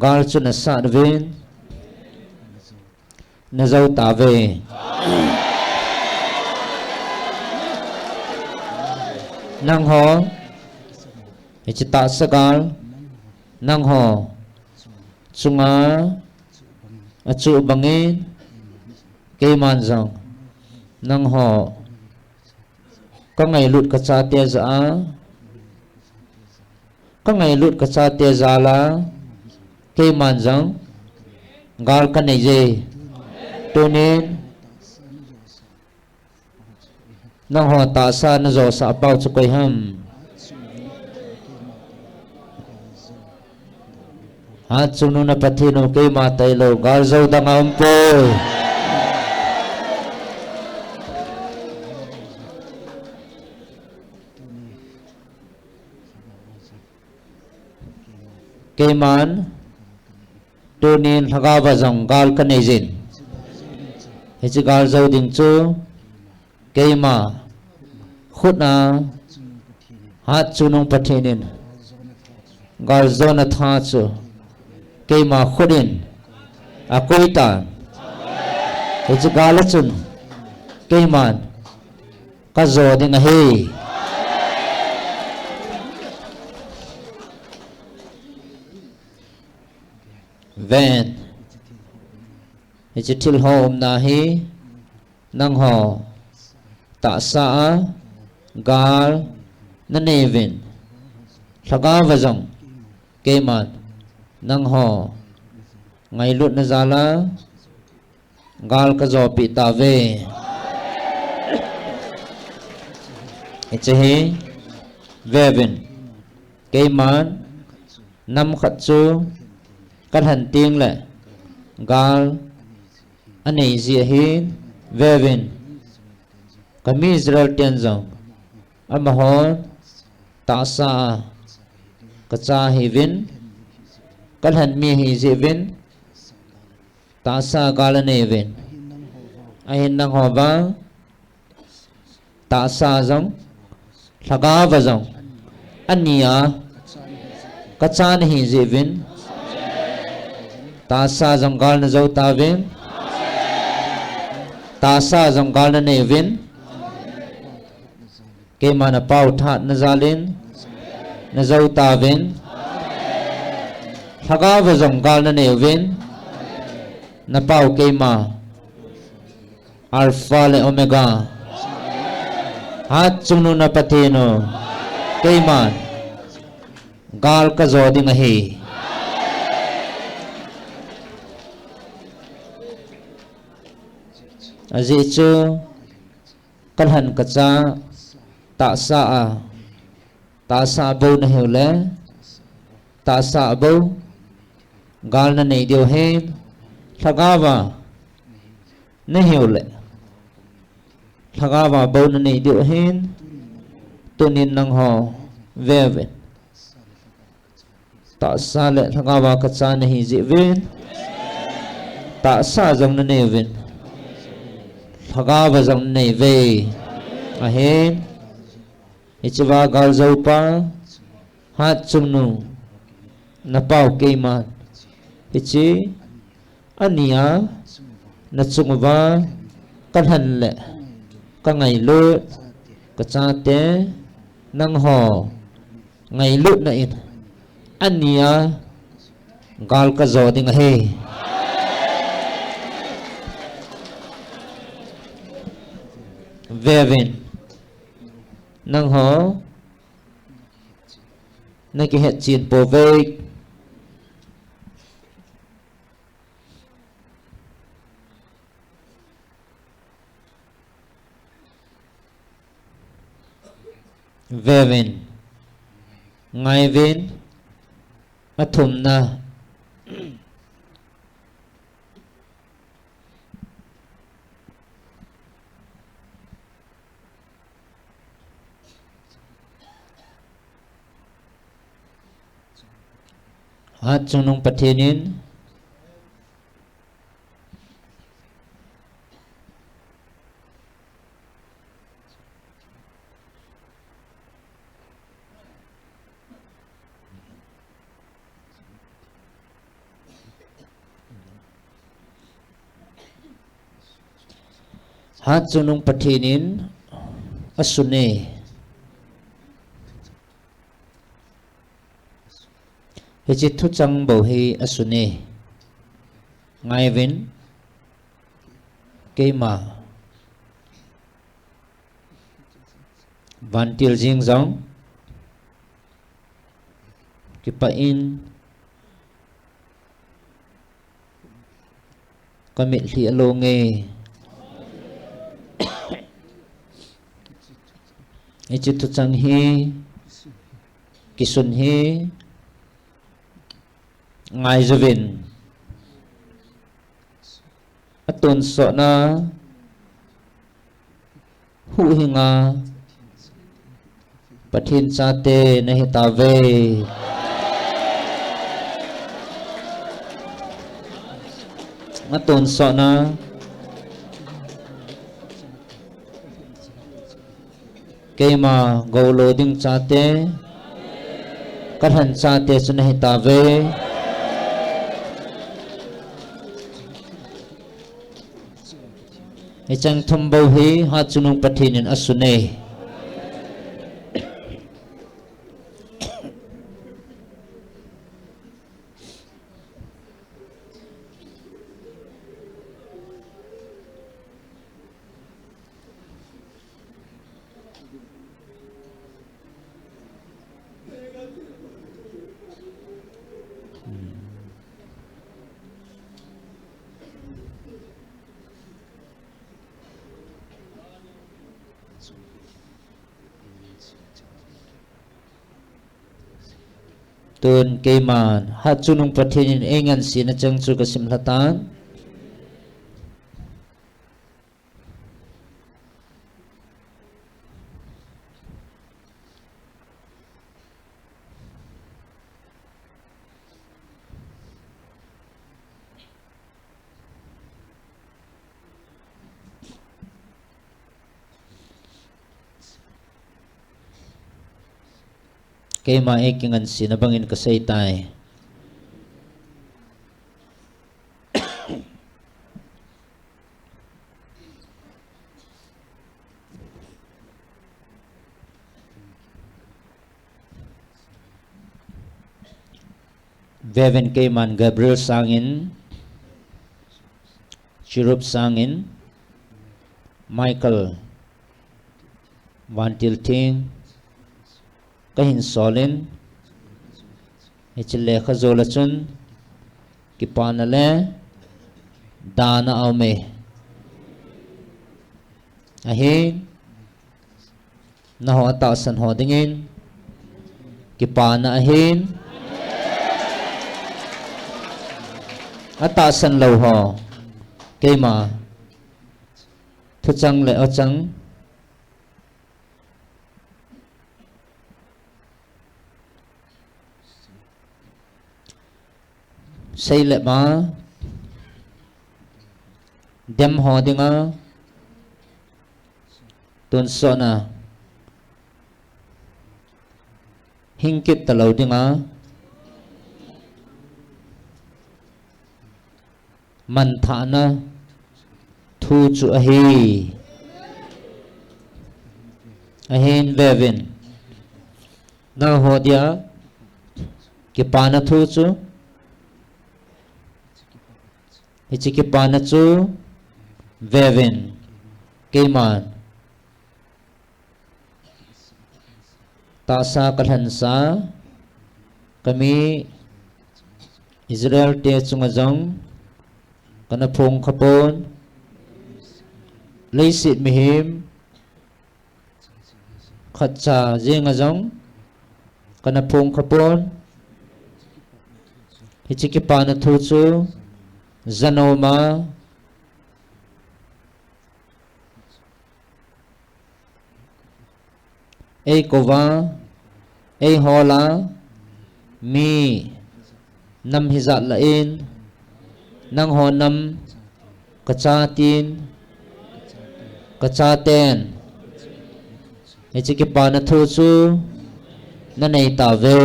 gal chu na sa vin na zo ta ve nang ho hichi ta sa gal nang ho chunga achu bangin ke man jong nang ho có ngày lụt cả cha tia za có ngày lụt cả cha tia za la ke man jong gal ka nei je to nên nang ho ta sa na zo sa pau chu koi ham ha chunu na pathino ke ma tai lo gal zo da ngam po ke man to nên thaga wa jong gal ka nei jin he chi gal zo ding chu ke ma khut na ha chunung pathinin gal zo na tha chu ke ma khudin a koi ta he chi gal chun ke man ka zo ding a he ven he chi thil hom na hi nang ho ta sa gal na nevin thaga wa jong ke man nang ho ngai lut na zala gal ka zo pi ta ve eche hi vevin ke man nam khat chu kan han ting le gal anei zia hin vevin kami Israel tian zong amahon ta sa ka cha hi vin kan han mi hi zi vin ta sa gal anei vin a hin nang ho ba ta sa zong thaga wa zong ania ka cha hi zi vin ta sa zong gal na zo ta vin ta sa zong gal na nei vin ke mana pau that na zalin na zo ta vin thaga wa zong gal na nei vin na pau ke ma alpha le omega hat chunu na patino ke man gal ka zo ding a hi aji chu kan han ka cha ta sa bo na heu le ta sa bo gal na nei dio he thaga wa na heu le thaga wa bo na nei dio hen tunin nang ho ve ve ta sa le thaga wa ka cha na hi ji ven ta sa jong na nei ven thaga wa jong nei ve a hen ichiwa gal zo pa hat chumnu na pau ke ma ichi ania na chungwa kan han le ka ngai lu ka cha te nang ho ngai lu na in ania gal ka zo ding he vevin nang ho na ki het chin po ve vevin ngai vin athum na hat chunung pathinin hat chunung pathinin asune he chi thu chang bo hi asune ngai vin keima van til jing zong ki pa in kamit li alo nge e chi tu chang hi kisun hi ngai zavin atun so na hu hinga pathin chate nahi ta ve atun so na keima golo ding chate kathan chate chu nahi ta ve e chang thumbo hi ha chunung pathinin asune tun keman ha chunung pathinin engan sina chang chu ka simhlatan keima ekingan sina bangin kasay tay Veven keman Gabriel sangin Chirup sangin Michael Vantil Ting kahin solin ichile khazola chun kipanale dana aume ahin na ho ta san ho dingin kipana ahin ata san lo ho keima thu chang le o chang say lệ ba đem ho dinga tuần so na hình kịp ta lâu dinga man thả na thu chu ahin vevin na ho dia ki pa na thu chu ichiki pana chu vevin keman ta sa kalhan sa kami Israel te chunga jong kana phong khapon leisit mihim khacha jenga jong kana phong khapon ichiki pana thu chu Zanoma Kova Hola mi nam hizat lain nang ho nam kachatin kachaten ichikipana thu chu nanai ta ve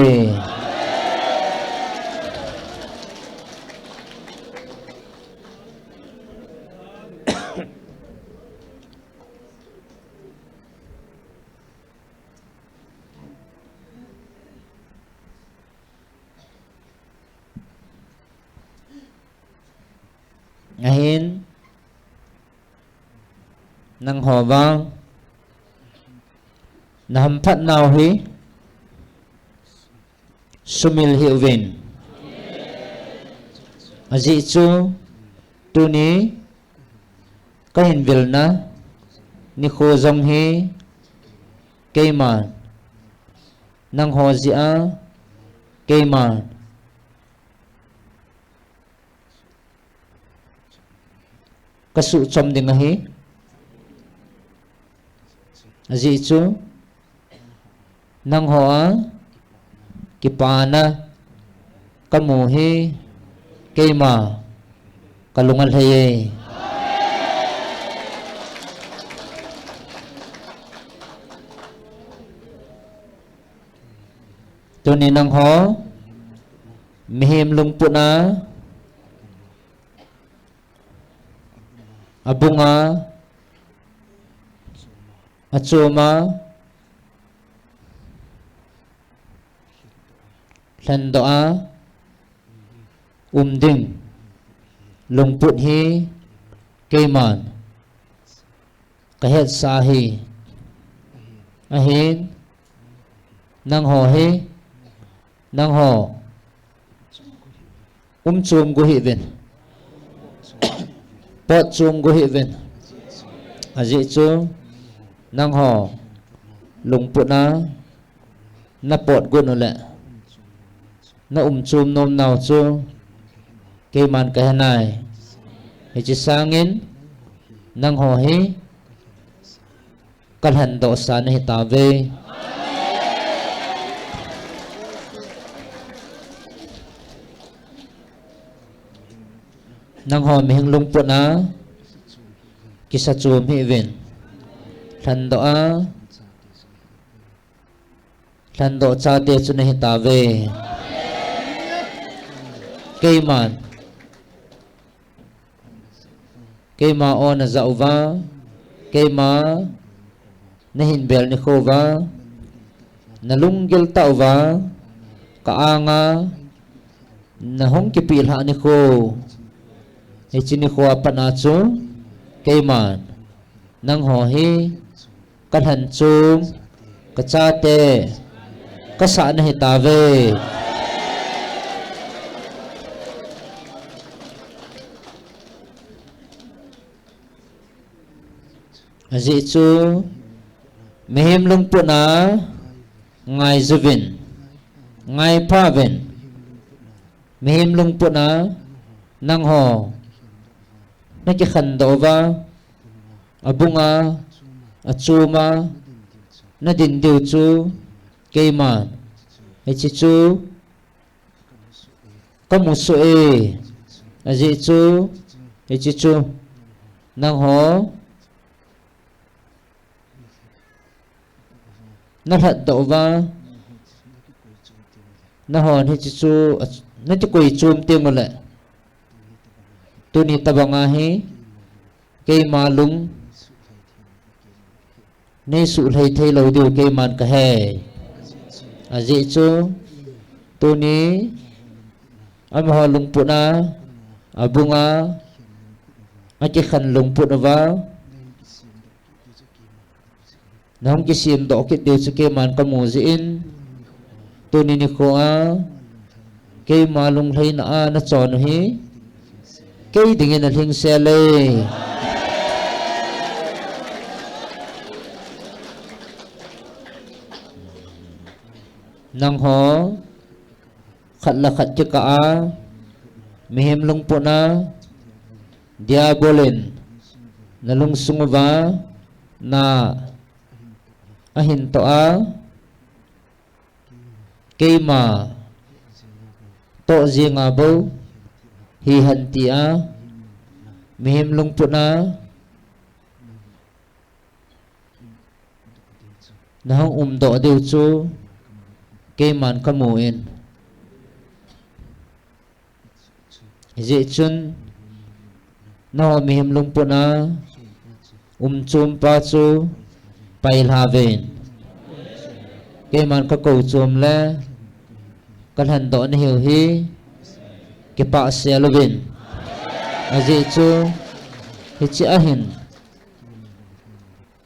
ahin nang ho vang na hampat nào hi sumil hi uvin aji chu tu ni ka hin vil na ni kho zong hi keiman nang ho zia keiman kasu chom ding hi aji chu nang ho a kipana kamu hi keima kalungal haye tuni nang ho mihim lungpuna abunga achuma hlandoa umding lungput hi keiman kahet sahi ahin nang ho hi nang ho chum go hi ven pot chum go hi ven aji chu nang ho lungput na pot gun ole na chum nom nào chu cây man cái này thì chỉ sangin nang ho hi kan han do san hi ta ve nang ho mi hing lung put na kisa chum hi ven than do cha te chu na hi ta ve cây mà on là dạo va cây mà na hin bel ni kho va na lung gel tau va ka anga na hong ki pil ha ni kho e chi ni kho apana chu cây mà nang ho hi kan han chum ka cha te ka sa na hi ta ve aji chu mehim lungpuna ngai zuvin ngai pavin mehim lungpuna nang ho na ki khandova abunga achuma na din diu chu keiman aji chu kamusu e aji chu nang ho nó thật độ va nó hòn hay chú nó chỉ quỳ chum tiêu một lệ tôi ni tabang ahi cây mà lung nên sự thầy thầy lâu điều cây màn cả hè à dị chú tôi ni âm hò lung puna à bunga à chỉ khăn lung puna vào nó không chỉ xiêm đỏ cái điều sự kia màn con mù diễn tôi nên đi khoa cây mà lung thấy nó tròn hi cây thì nghe là hình xe lê nang ho khát là khát cho cả mehem lung puna diabolin na lung sungva na ahin to a cây mà to riêng à bâu hi hận ti a mehem lung puna na hong do đều chu cây man con mù in dễ chun nó mehem lung puna chum pa chu pai la ven cây man có cầu chum le kan han do ni hiểu hi cái pa xe lo vin aji chu hi chi ahin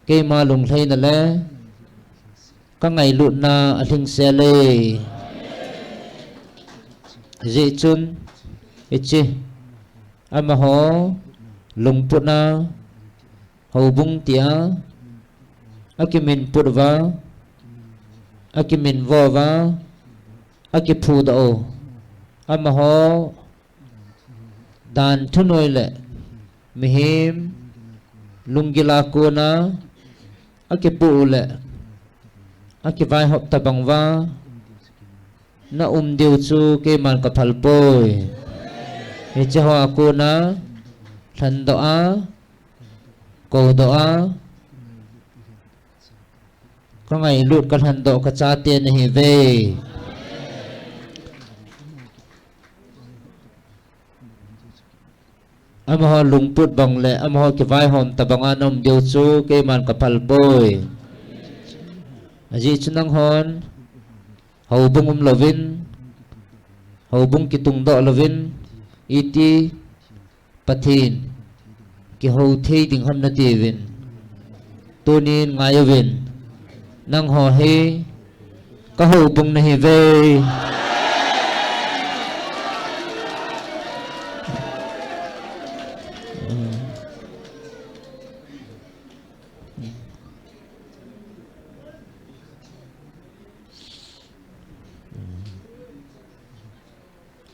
ke ma lung thlei na le ka ngai lut na athing se le aji chun ichi ama ho lung put na ho bung tia akimin putwa akimin vova akiphu do ama ho dan thunoi le mihim lungila ko na akipu le akivai hop tabangwa na diu chu ke man ka phalpoi he chaho ko na than do a ko do a có ngày lụt cái hành độ cái cha tiền này về âm ho lung put bằng lệ âm ho cái vai hòm tập bằng anom điều chu cái màn cái phal bôi gì chứ năng hòn hầu bung lovin hầu bung cái tung độ lovin iti pathin cái hầu thi tiếng hâm na tivin tunin ngayovin năng ho he có hầu bung này về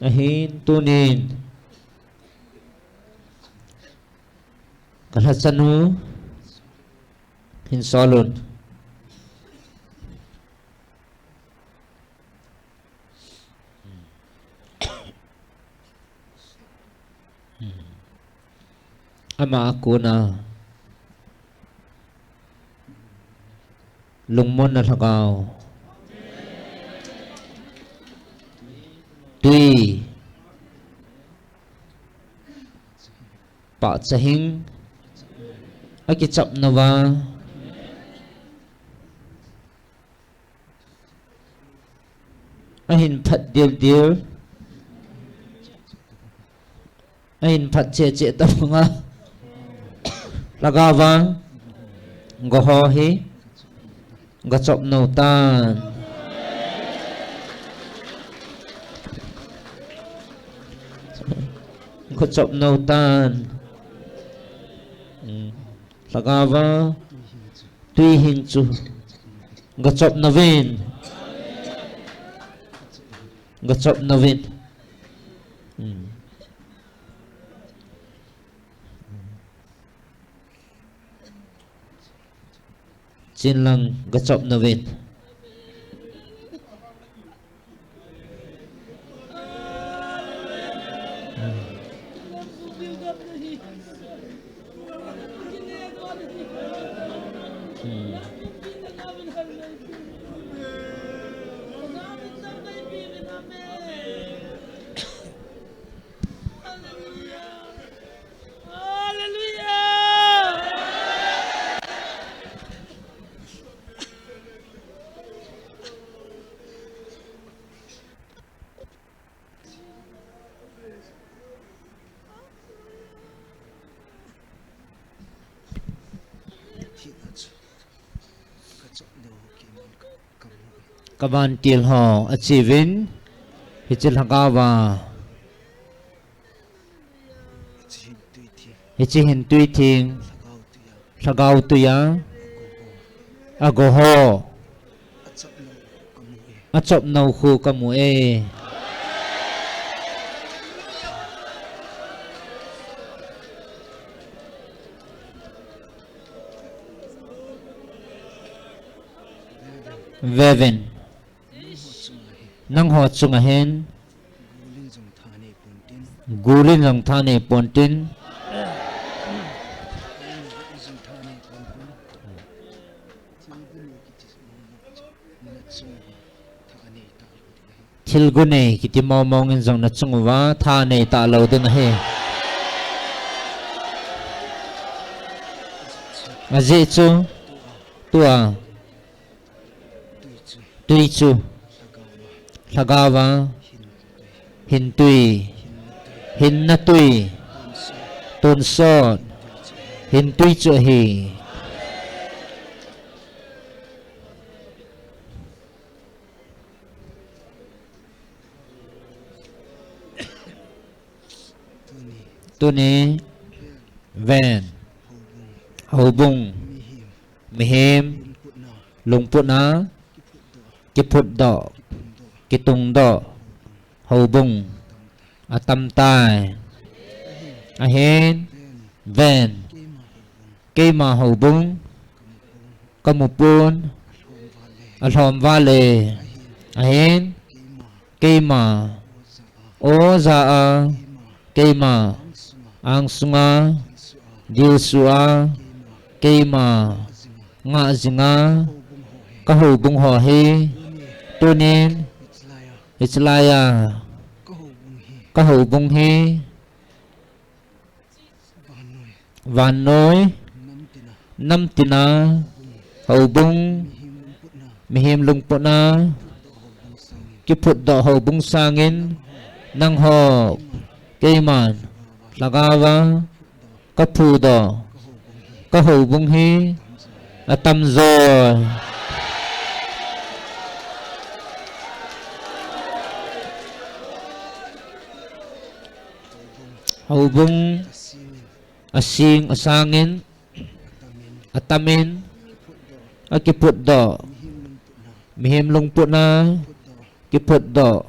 ahin tunin kalhasanu hin solon ama ako na lungmon na thakaw tui pa chahing aki chap nawa ahin phat dil ahin phat che tamanga lagawa goho hi gachop no tan gachop no tan lagawa tui hin chu gachop novin chin lang gachop novin kaban til ho achievin hichil hakawa hichi hin tui thing lagaw tuya agoho achop nau khu kamu e veven nang ho chunga hen gulin jong thane pontin thilgune kiti momong in jong na chungwa thane ta lo den he aje chu tua tui chu lagawa hin tui hin na tui tôn sot hin tui chu hi tu ni ven hầu bung mihim lung put na ki put do ki tung do hầu bung atam tai ahen ven cây mà hầu bung kamupun alhom vale ahen cây mà o za a cây mà ang sunga dilsua cây mà nga zinga ka hầu bung ho hi tunin islaya ka hầu bung hi van nói năm tina hầu bung mihim lung put na ki put do hầu bung sangin nang ho cây man lagawa ka phu do ka hầu bung hi atam zo hầu bung asing asangin atamin akiput do mihim lung put na kiput do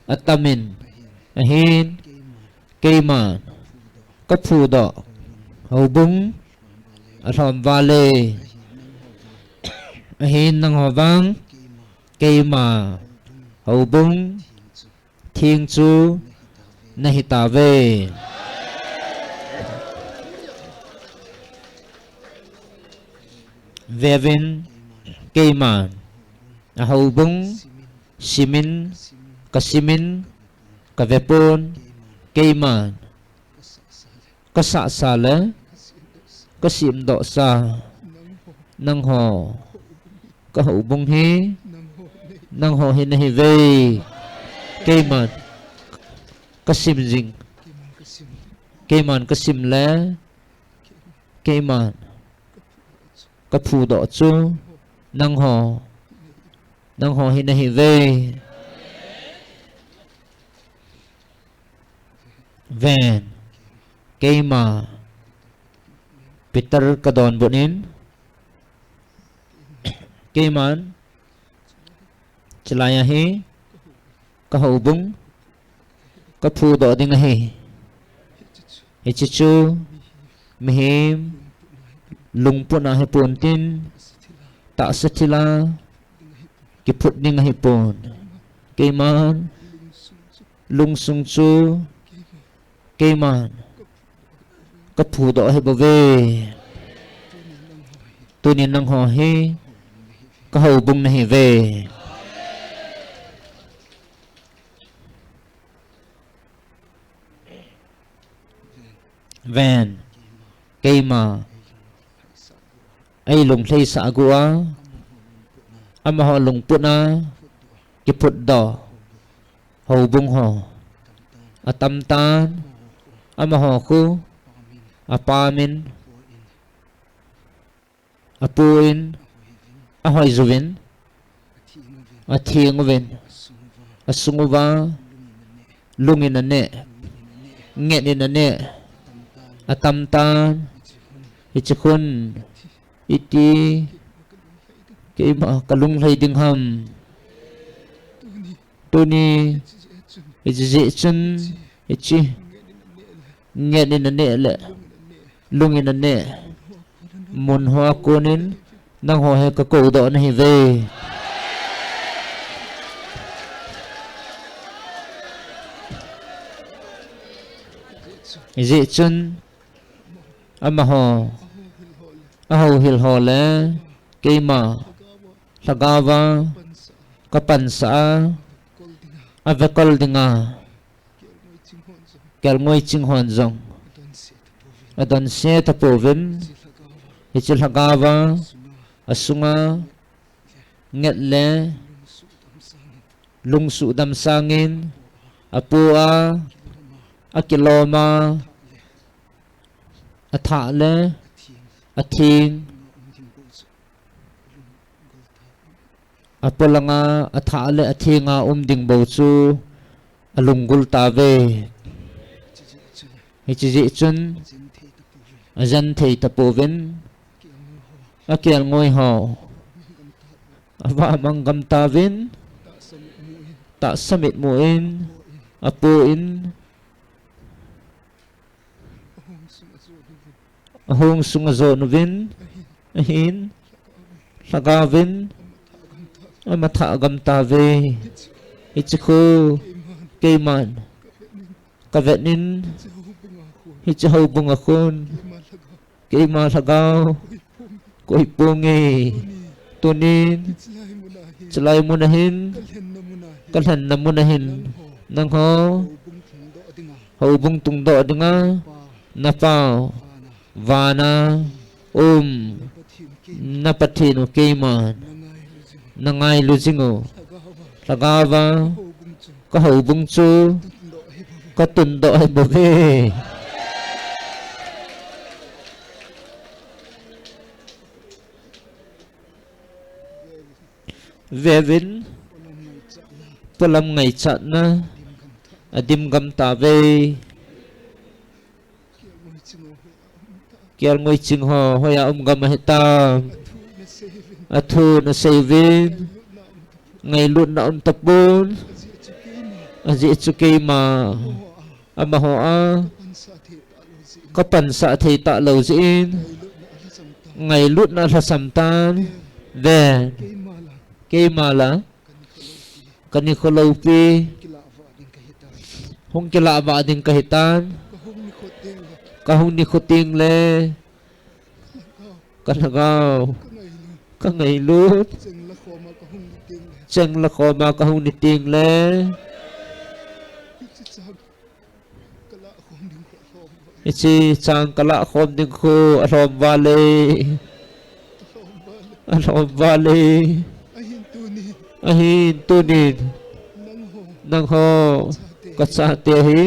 atamin ahin keiman kaphu do hầu bung athom vale ahin nang hovang keima hầu bung thiêng chu nahitave vevin keiman hầu bung simin kasimin kavepon keiman kasa sale kasim do sa nang ho ka hầu bung hi nang ho hin hi ve keiman kasim jing keiman kasim le keiman ka phu do chu nang ho hin hi ve ven keima Peter kadon bonin keiman chelaya hi ka hầu bung ka phu do ding hi ichichu mihim lung pun na hipon tin ta satila kiput ding hipon keiman lung sung chu keiman ka phu do he bove tunin nang ho hi ka hầu bung na hi ve ven keima ai lung thei sa gua ama ho lung put na kiput do hầu bung ho atam tan ama ho khu apamin apuin ahoy zuvin athienguvin asunguva lungin ane ngenin ane atam tan ichikun iti keima kalung lai ding ham tuni ichi chun ichi ngenin ane le lungin ane mun hoa kunin nang ho he ka ko do na hi ve ichi chun ama ho aho hil ho le keima lagawa kapansa avekol dinga kel ngoi ching hon jong adon se tapovin ichil lagawa asunga ngetle lungsu dam sangin apua akiloma thả le a thing a polanga a thả le a thinga ding bo chu a lungul ta ve hi chi ji chun a jan thei ta po ven a kial ngoi ho a va mangam ta ven ta samit mo in a po in a hong sunga zo no vin a hin laga vin a matha gam ta ve ichiku keiman ka vetnin hichaho bunga khun keima lagao koi pungi tunin chlai munahin kalhan namunahin nang ho ho bung tung do dinga napao vana napathin keiman nangai lujingo lagawa ka ho bung chu ka tun do ai bo ve vevin palam ngai chat na adim gam ta ve kial ngoi ching ho hoya gam heta athu na sevin ngai lut na tapun aji chuke ma ama ho a kapan sa thei ta lo zin ngai lut na la samtan ve ke mala kani kholopi hong kila ba ding kahitan kahung ni khuting le kanagaw ka ngai lut cheng la khoma kahung ni ting le ichi chang kala khom ding khu alom vale ahin tunin nang ho katsa te hi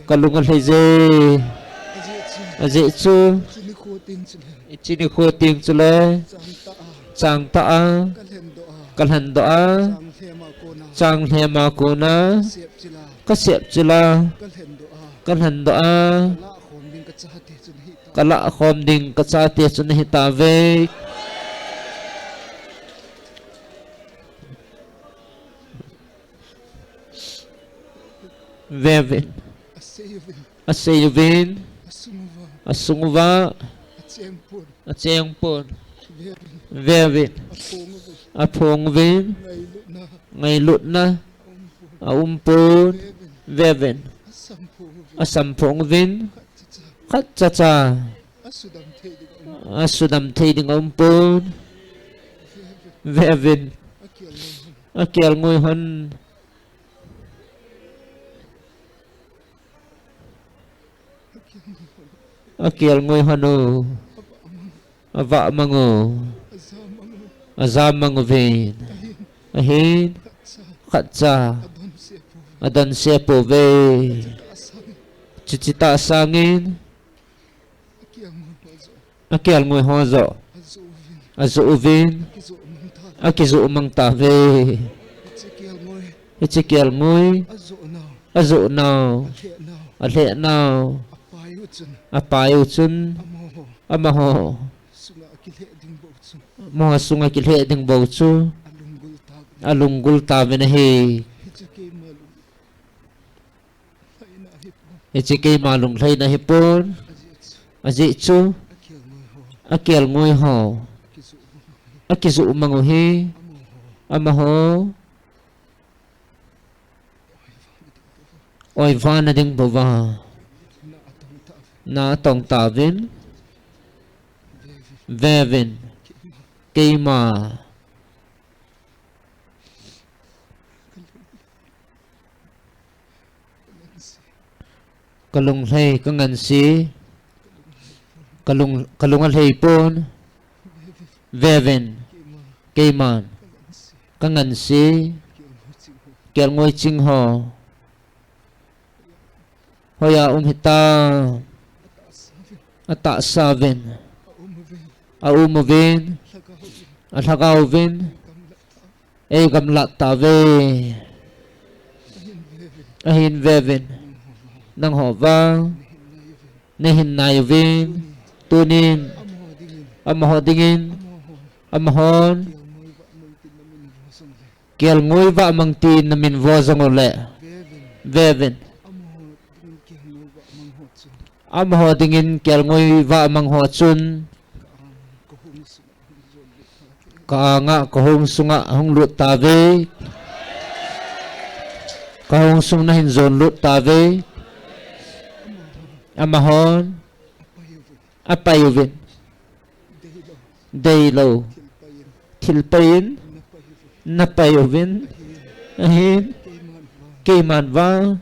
kalungan heje aje chu ichi ni kho ting chule chang ta a kalhan do a chang hema ko na ka sep chila kalhan do a kala khom ding katsa te chun hi ta ve vevin aseyvin asungva achengpon vevin aphongvin ngai lutna aumpon vevin asamphongvin khatchacha asudam theiding aumpon vevin akyal ngoi hon akyal ngoi hanu ava mango azam mango vin ahin khatcha adan sepo ve chichita sangin akyal ngoi hozo azu vin akizu mang ta ve ichikyal ngoi azu now ale now apayu chun amaho moha sunga kilhe ding bo chu alungul ta vena he ichike malung thlai na hipon aji chu akel ngoi ho akizu mangu he amaho oi vana ding bova na tong ta vin vevin keima kalung lay kangan si kalungan lay pon vevin keiman kangan si kial ngoi ching ho hoya hita ata savin aumavin athagawvin e gamla tave ahin vevin nang hova nehin naivin tunin amahodingin amahon kial ngui va mang tin na min vozang ole vevin amahodingin kial ngui va mang ho chun ka nga kohong sunga hong lut tave kahong sung na hin zon lut tave amahon apayuvin daylo tilpayin napayuvin ahin kayman va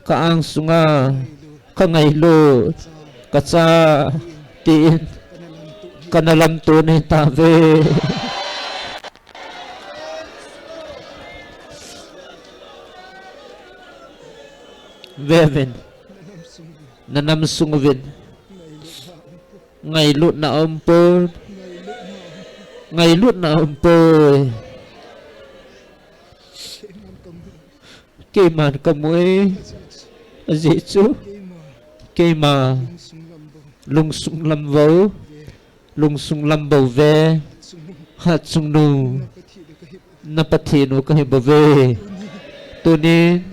kaang sunga kangaylo katsa tiin kanalam tunay tave vevin nanam sungvin ngày lut na ompon ngày lut na ompoy kay man kamoy azitsu kay ma lungsung lambaw ve hat sung nu napatino kahibave tunin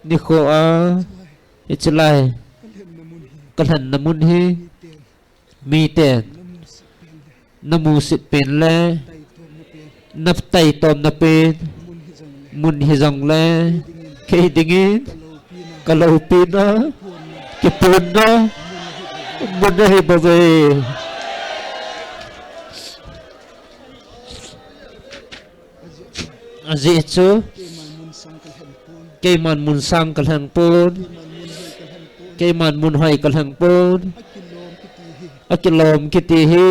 niko a itchalay kalhan namun hi miten namusit pen le naptay tom na pen mun hizang le kay dingin kalaw pina kipun na mun na hibave azitsu kay man mun sang kalhan pun kay man mun hoy kalhan pun akilom kitihi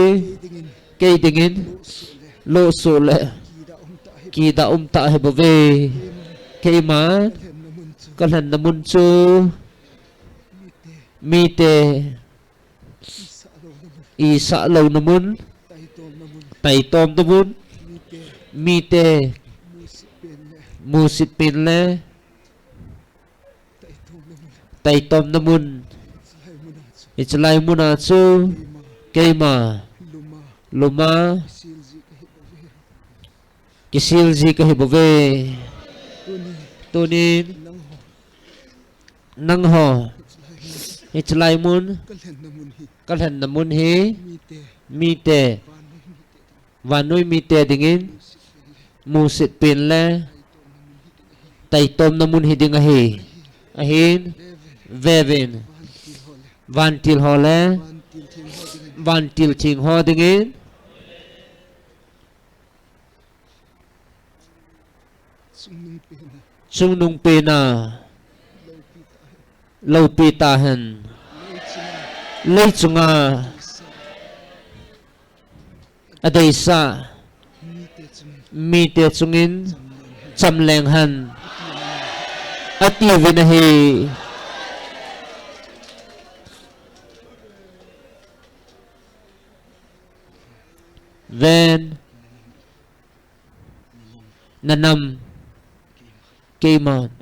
kay dingin lo sule kita ta hebave kay man kalhan namun chu mite isa law namun tay tom namun mite musit pinle tay tom namun itsalay muna chu kayma luma kisilzi kahibave tunin nangho itsalay mun kalhan namun hi mite vanoy mite dingin musit pinle tay tom namun hi dingahi ahin vevin vantil hole vantil ting ho dingin sung nung pena lau pitahan lay chunga adaysa mite chungin chamlenghan ati vinahi then nanam kayman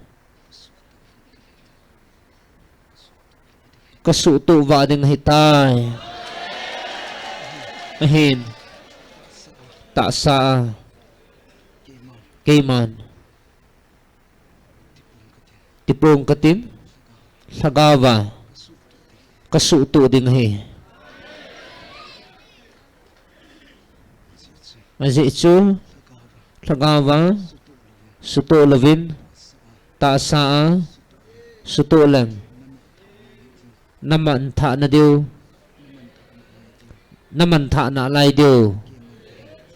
kasuto va ding hitay ahin ta sa kayman tipong katim sagava kasuto ding hi azitsu sagava suto lavin ta sa suto lang naman tha na diu naman tha na lai diu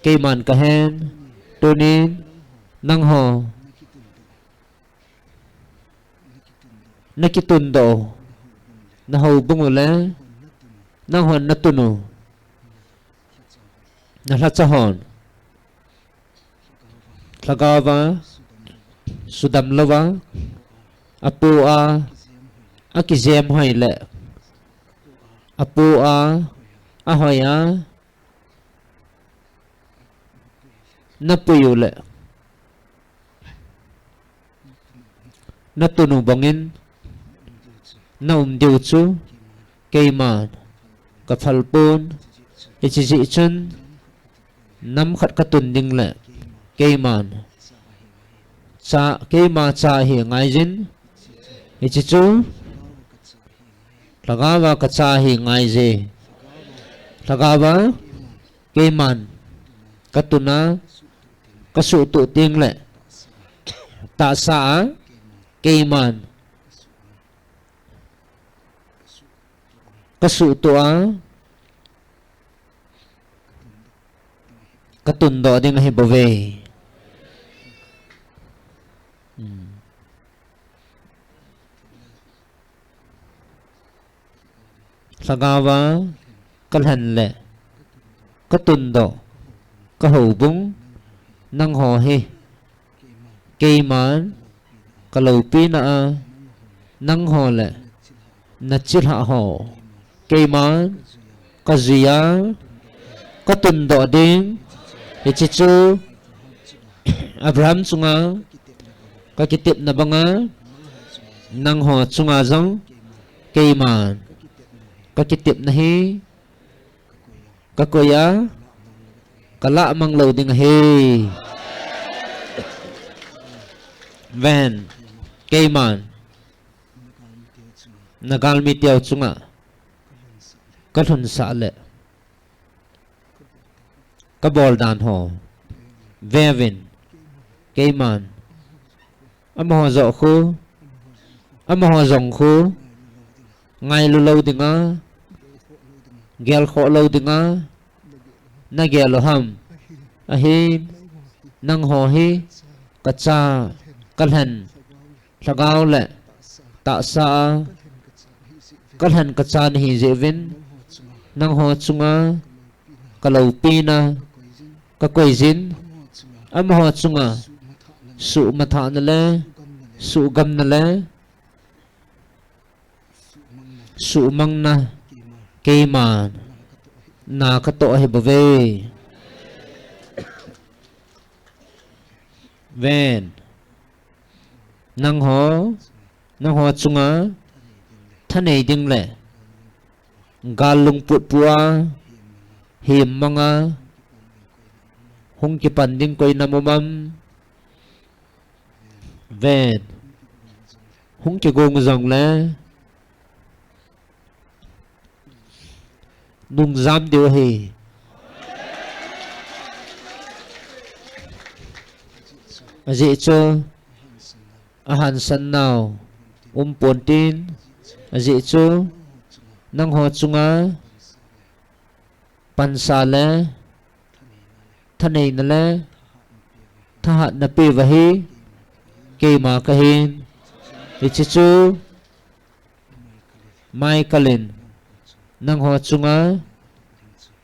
kayman kahen tunin nang ho nakitundo naho bungule nang hon natunu nahlatsahon lagawa sudamlawa apua akizem haile apu a ahoya napuyo le natunu bangin na umdiu chu keiman ka phalpun ichi chun nam khat katun ding le keiman cha keima cha hi ngai jin ichi chu lagawa ka cha hi ngai je lagawa keiman katuna kasu tu ting le ta sa keiman kasu tu a katun do ding hi bove lagawa kalhan le katun do ka hậu bung nang ho hi keiman kalau pi na nang ho le na chil ha ho keiman ka zia katun do ding ichi chu Abraham chunga ka kitip na banga nang ho chunga jong keiman ka kitip na hi ka koya kala mang lo ding he ven keiman nagal mi tiaw chunga kalhun sa le ka bol dan ho vevin keiman amaho zo khu amaho zong khu ngai lu lo dinga gel kho lo dinga na gel ham ahin nang ho hi kacha kalhan lagaw le ta sa kalhan kacha ni jevin nang ho chunga kalau pina ka koizin amaho chunga su matha na le su gam na le su mang na keiman na ka to hi bave ven nang ho chunga thanei ding le galung put pua him manga hung ki pan ding koi namomam ven hung ki gong zong le nung zam điều hi dị cho ahan san nào pon tin dị cho nang ho chunga pan sa le thanei na le tha na pi va hi ke ma ka hin ichi chu mai kalin nang ho chunga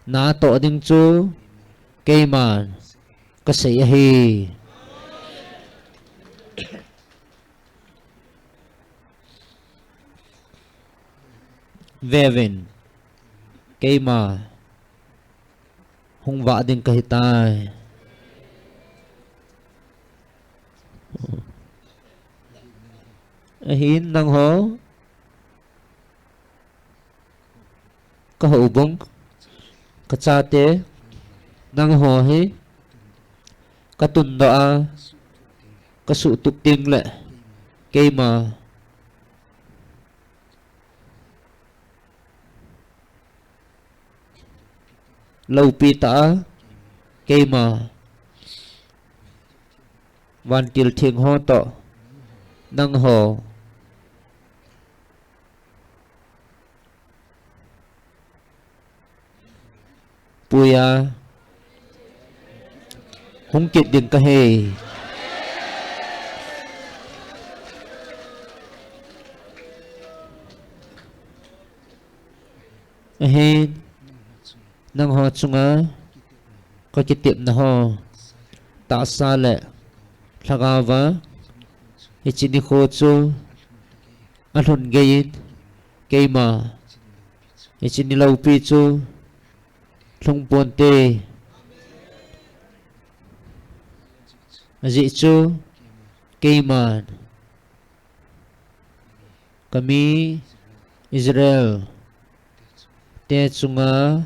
na to ding chu keiman ka sei hi vevin keima hung va ding ka hitai ahin nang ho ka hậu bông ka cha te nang ho hi ka tun do a ka su tuk ting le keima lâu pi ta keima van til thieng ho to nang ho puya hung kit ding ka he ahin nang ho chunga ko kitip na ho ta sa le thagawa ichini kho chu alhun gein keima Ichin nilaw pi chu thung ponte aji chu keiman kami Israel te chunga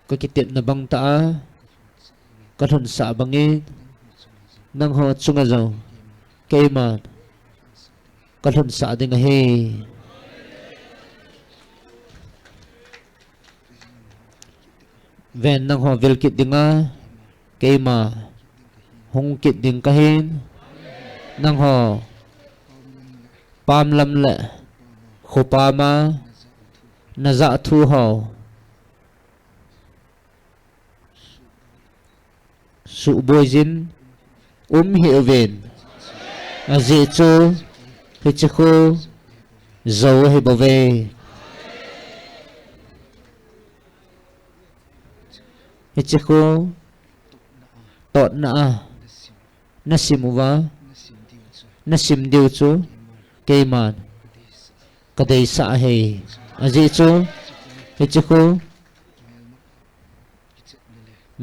ka kitip na bang ta ka thon sa bangin nang ho chunga zo keiman ka thon sa ding he ven nang ho vil kit dinga keima hung kit ding kahin nang ho pam lam le khopama na za thu ho su bojin hi ven aje chu hi chu zo hi bove hi chu tot na nasimuwa nasim diu chu keiman kadai sa he aji chu hi chu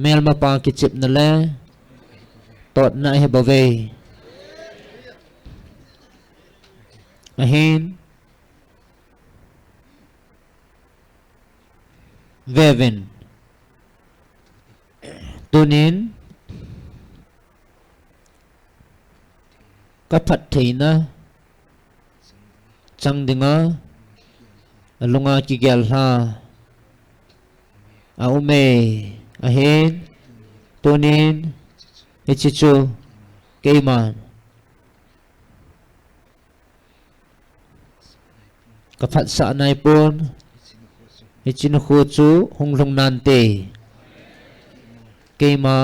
mel ma pa ki chip na le tot na he bove ahin veven tunin ka phat theina chang dinga alunga ki gel ha aume ahin tunin ichichu keiman ka phat sa nai pon ichinu khu chu hunglung nan te keima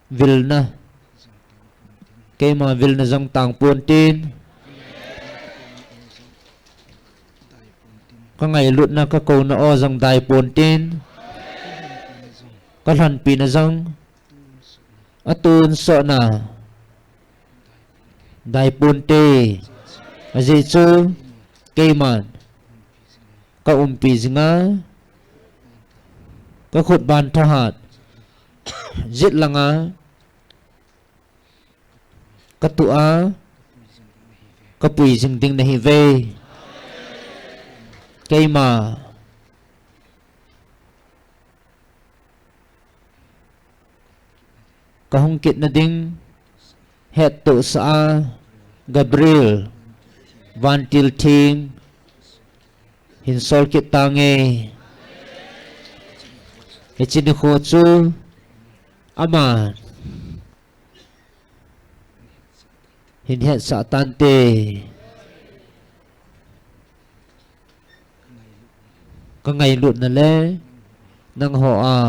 Vilna keima Vilna jang tang pon tin ka ngai lut na ka ko na o jang dai pon tin ka hlan pi na jang atun so na dai pon te aji chu keiman ka pi jinga ka khut ban thahat zit langa ka tua ka pui jing ding na hi ve keima ka hung kit na ding het tu sa Gabriel van til ting hin sol kit tange echin kho chu aman hin het sa tante ka ngai lut na le nang ho a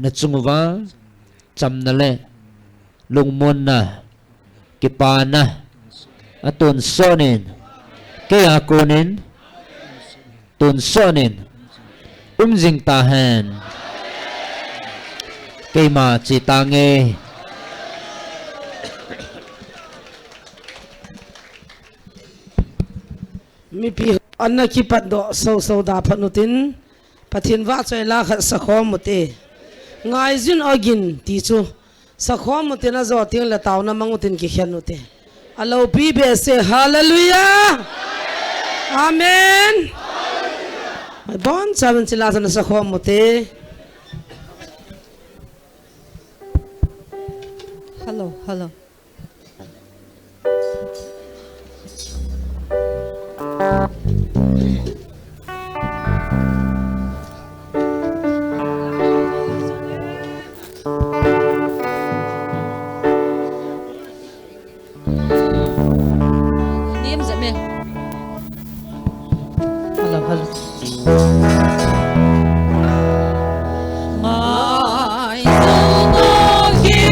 na chungwa cham na le lungmon na kipa na atun sonin kaya kunin tun sonin umjing tahan keima chi tange mi pi anna ki pat do so da phanutin pathin wa choi la kha sakhom mute ngai jin agin ti chu sakhom mute na zo ting la taw na mangutin ki khenute alo pi be se hallelujah amen bon chaban chila na sakhom mute hello niệm dậy mình hello ngài sống có khi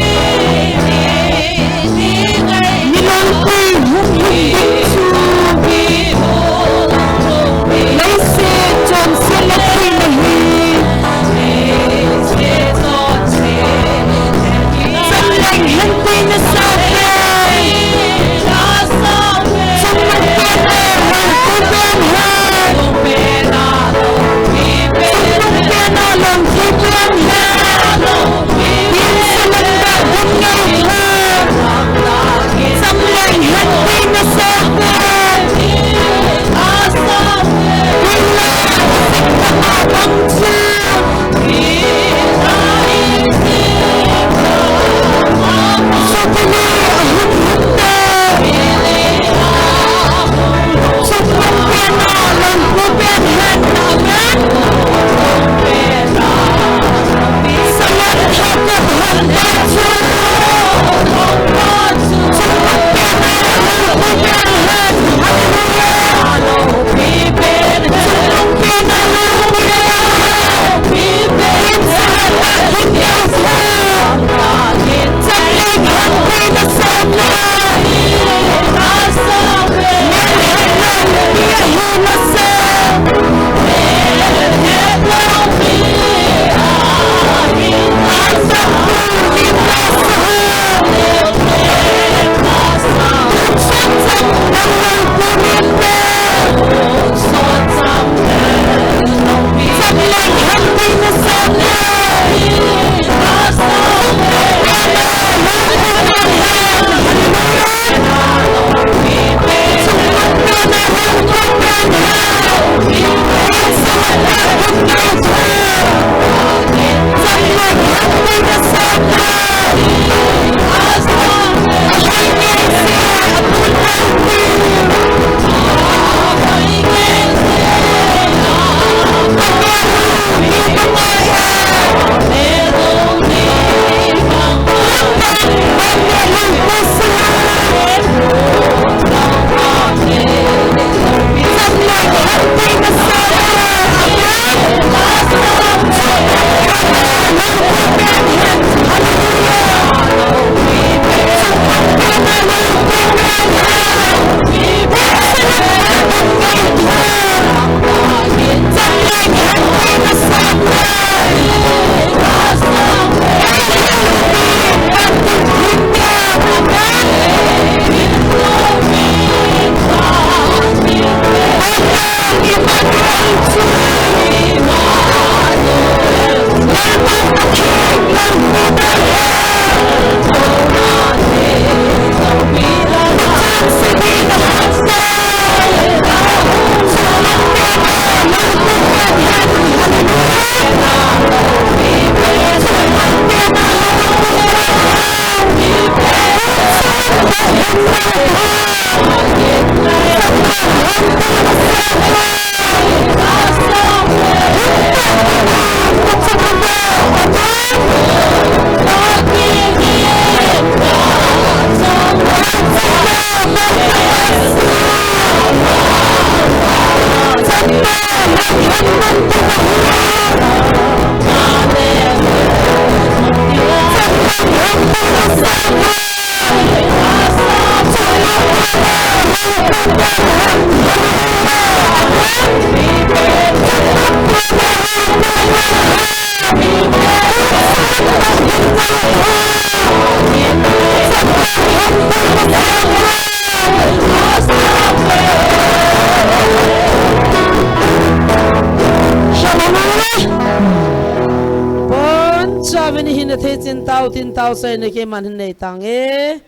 sin tau tin tau sai ne ke man nei tang e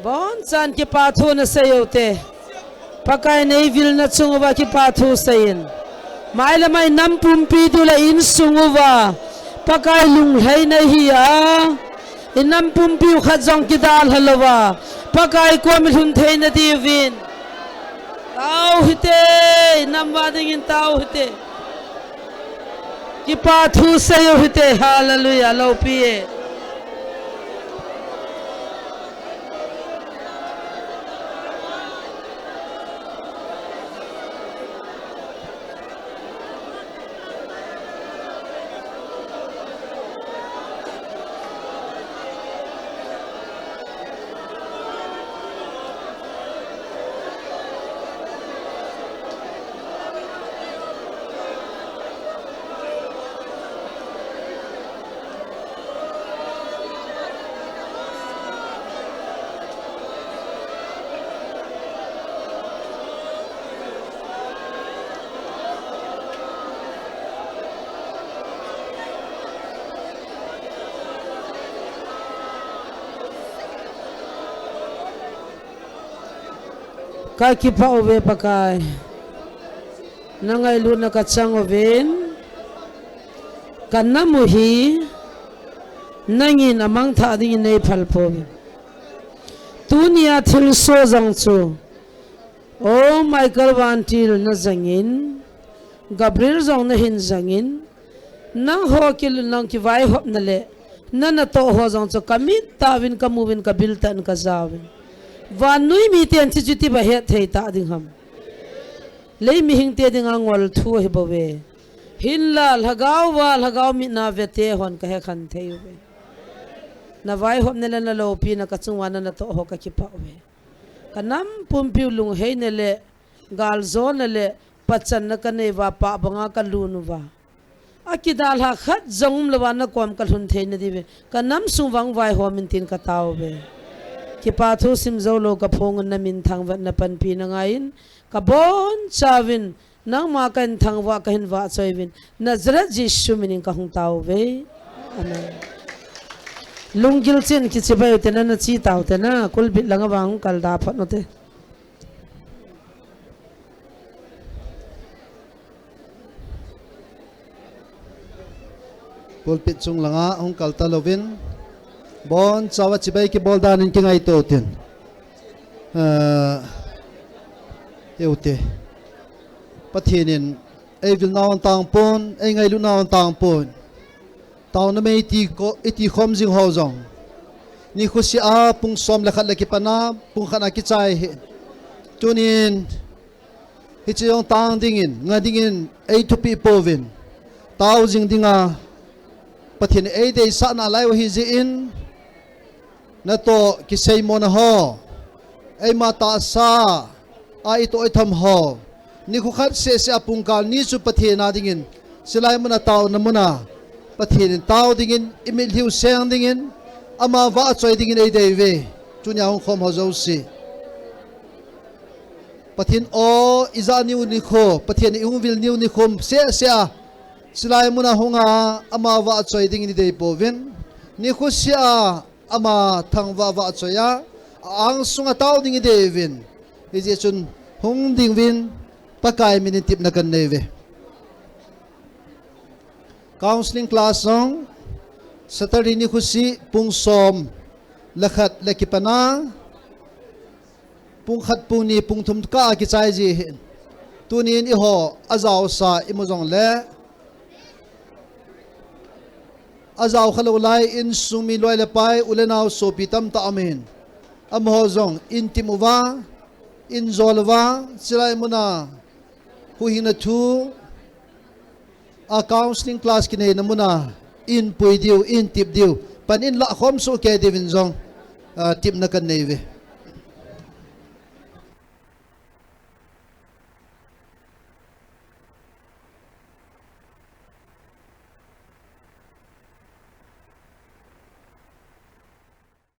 bon chan ki pa thu na se yote pakai nei vil na chunguwa ki pa thu sein mai la mai nam pum pi tu la in sunguwa pakai lung hai na hi a inam pum pi kha jong ki dal halawa pakai ko mi hun thei na di vin tau hite nam wa ding in tau hite ki pa thu se yo hite hallelujah lo pi e kai ki pa ove pakai nangai lu na ka chang oven kan namu hi nangin amang tha ding nei phal pho tunia thil so jang chu o michael vantil na jangin gabriel jong na hin jangin nang ho kil nang ki vai hop na le nana to ho jang chu kamit tawin kamuwin ka biltan ka zawin van nui mi ten chi chuti ba he thei ta ding ham lei mi hing te ding angol thu he bawe hin la lagaw mi na ve te hon ka he khan thei we na vai hom ne na lo pi na ka chungwa na to ho ka ki pa we kanam pum piu lung he ne le gal zo ne le pachan na ka ne wa pa banga ka lu nu wa akidal ha khat zong le wa na kom ka hun thei ne di we kanam sungwang vai hom min tin ka taw we ki pa thu sim zo lo ka phong na min thang wa na pan pi na ngain ka bon chawin nang ma kan thang wa ka hin wa choiwin nazrat jishu min ka hung taw ve amen lunggil chen ki chibai te na chi taw te na kul bit langa wang kal da phat no te pulpit chung langa hung kal ta lovin bon chawa chibai ki bol dan in ki ngai to tin eute pathinin ei vil nawan tang pon ei ngai lu nawan tang pon taw na mei ti ko iti khom jing ho jong ni khusi a pung som la khat la ki pana pung khana ki chai he tunin hi chiong tang dingin nga dingin ei thu pi povin taw jing dinga pathin ei dei sa na lai wa hi ji in na to ki sei mon ho ei ma ta sa a ito ai tham ho ni khu khat se se apung kal ni chu pathina dingin silai muna taw na muna pathin taw dingin imil hiu seng dingin ama wa choi dingin ei dei ve chunya hong khom ho zo si pathin o iza niu ni kho pathin iung vil niu ni khom se se a silai muna honga ama wa choi dingin ni dei povin ni khu sia ama thang wa choya ang sunga taw ding devin ije chun hung ding win pakai min tip na kan neve counseling class song Saturday ni khusi pung som lakhat lakipana pung khat pung ni pung thum ka ki chai ji tunin i ho azaw sa imojong le azaw khalo lai in sumi loi le pai ulenaw so pitam ta amen amho zong in timuwa in zolwa silai muna hu hina thu a counseling class kine namuna in puidiu in tip diu pan in la khom so ke divin zong tip na kan neve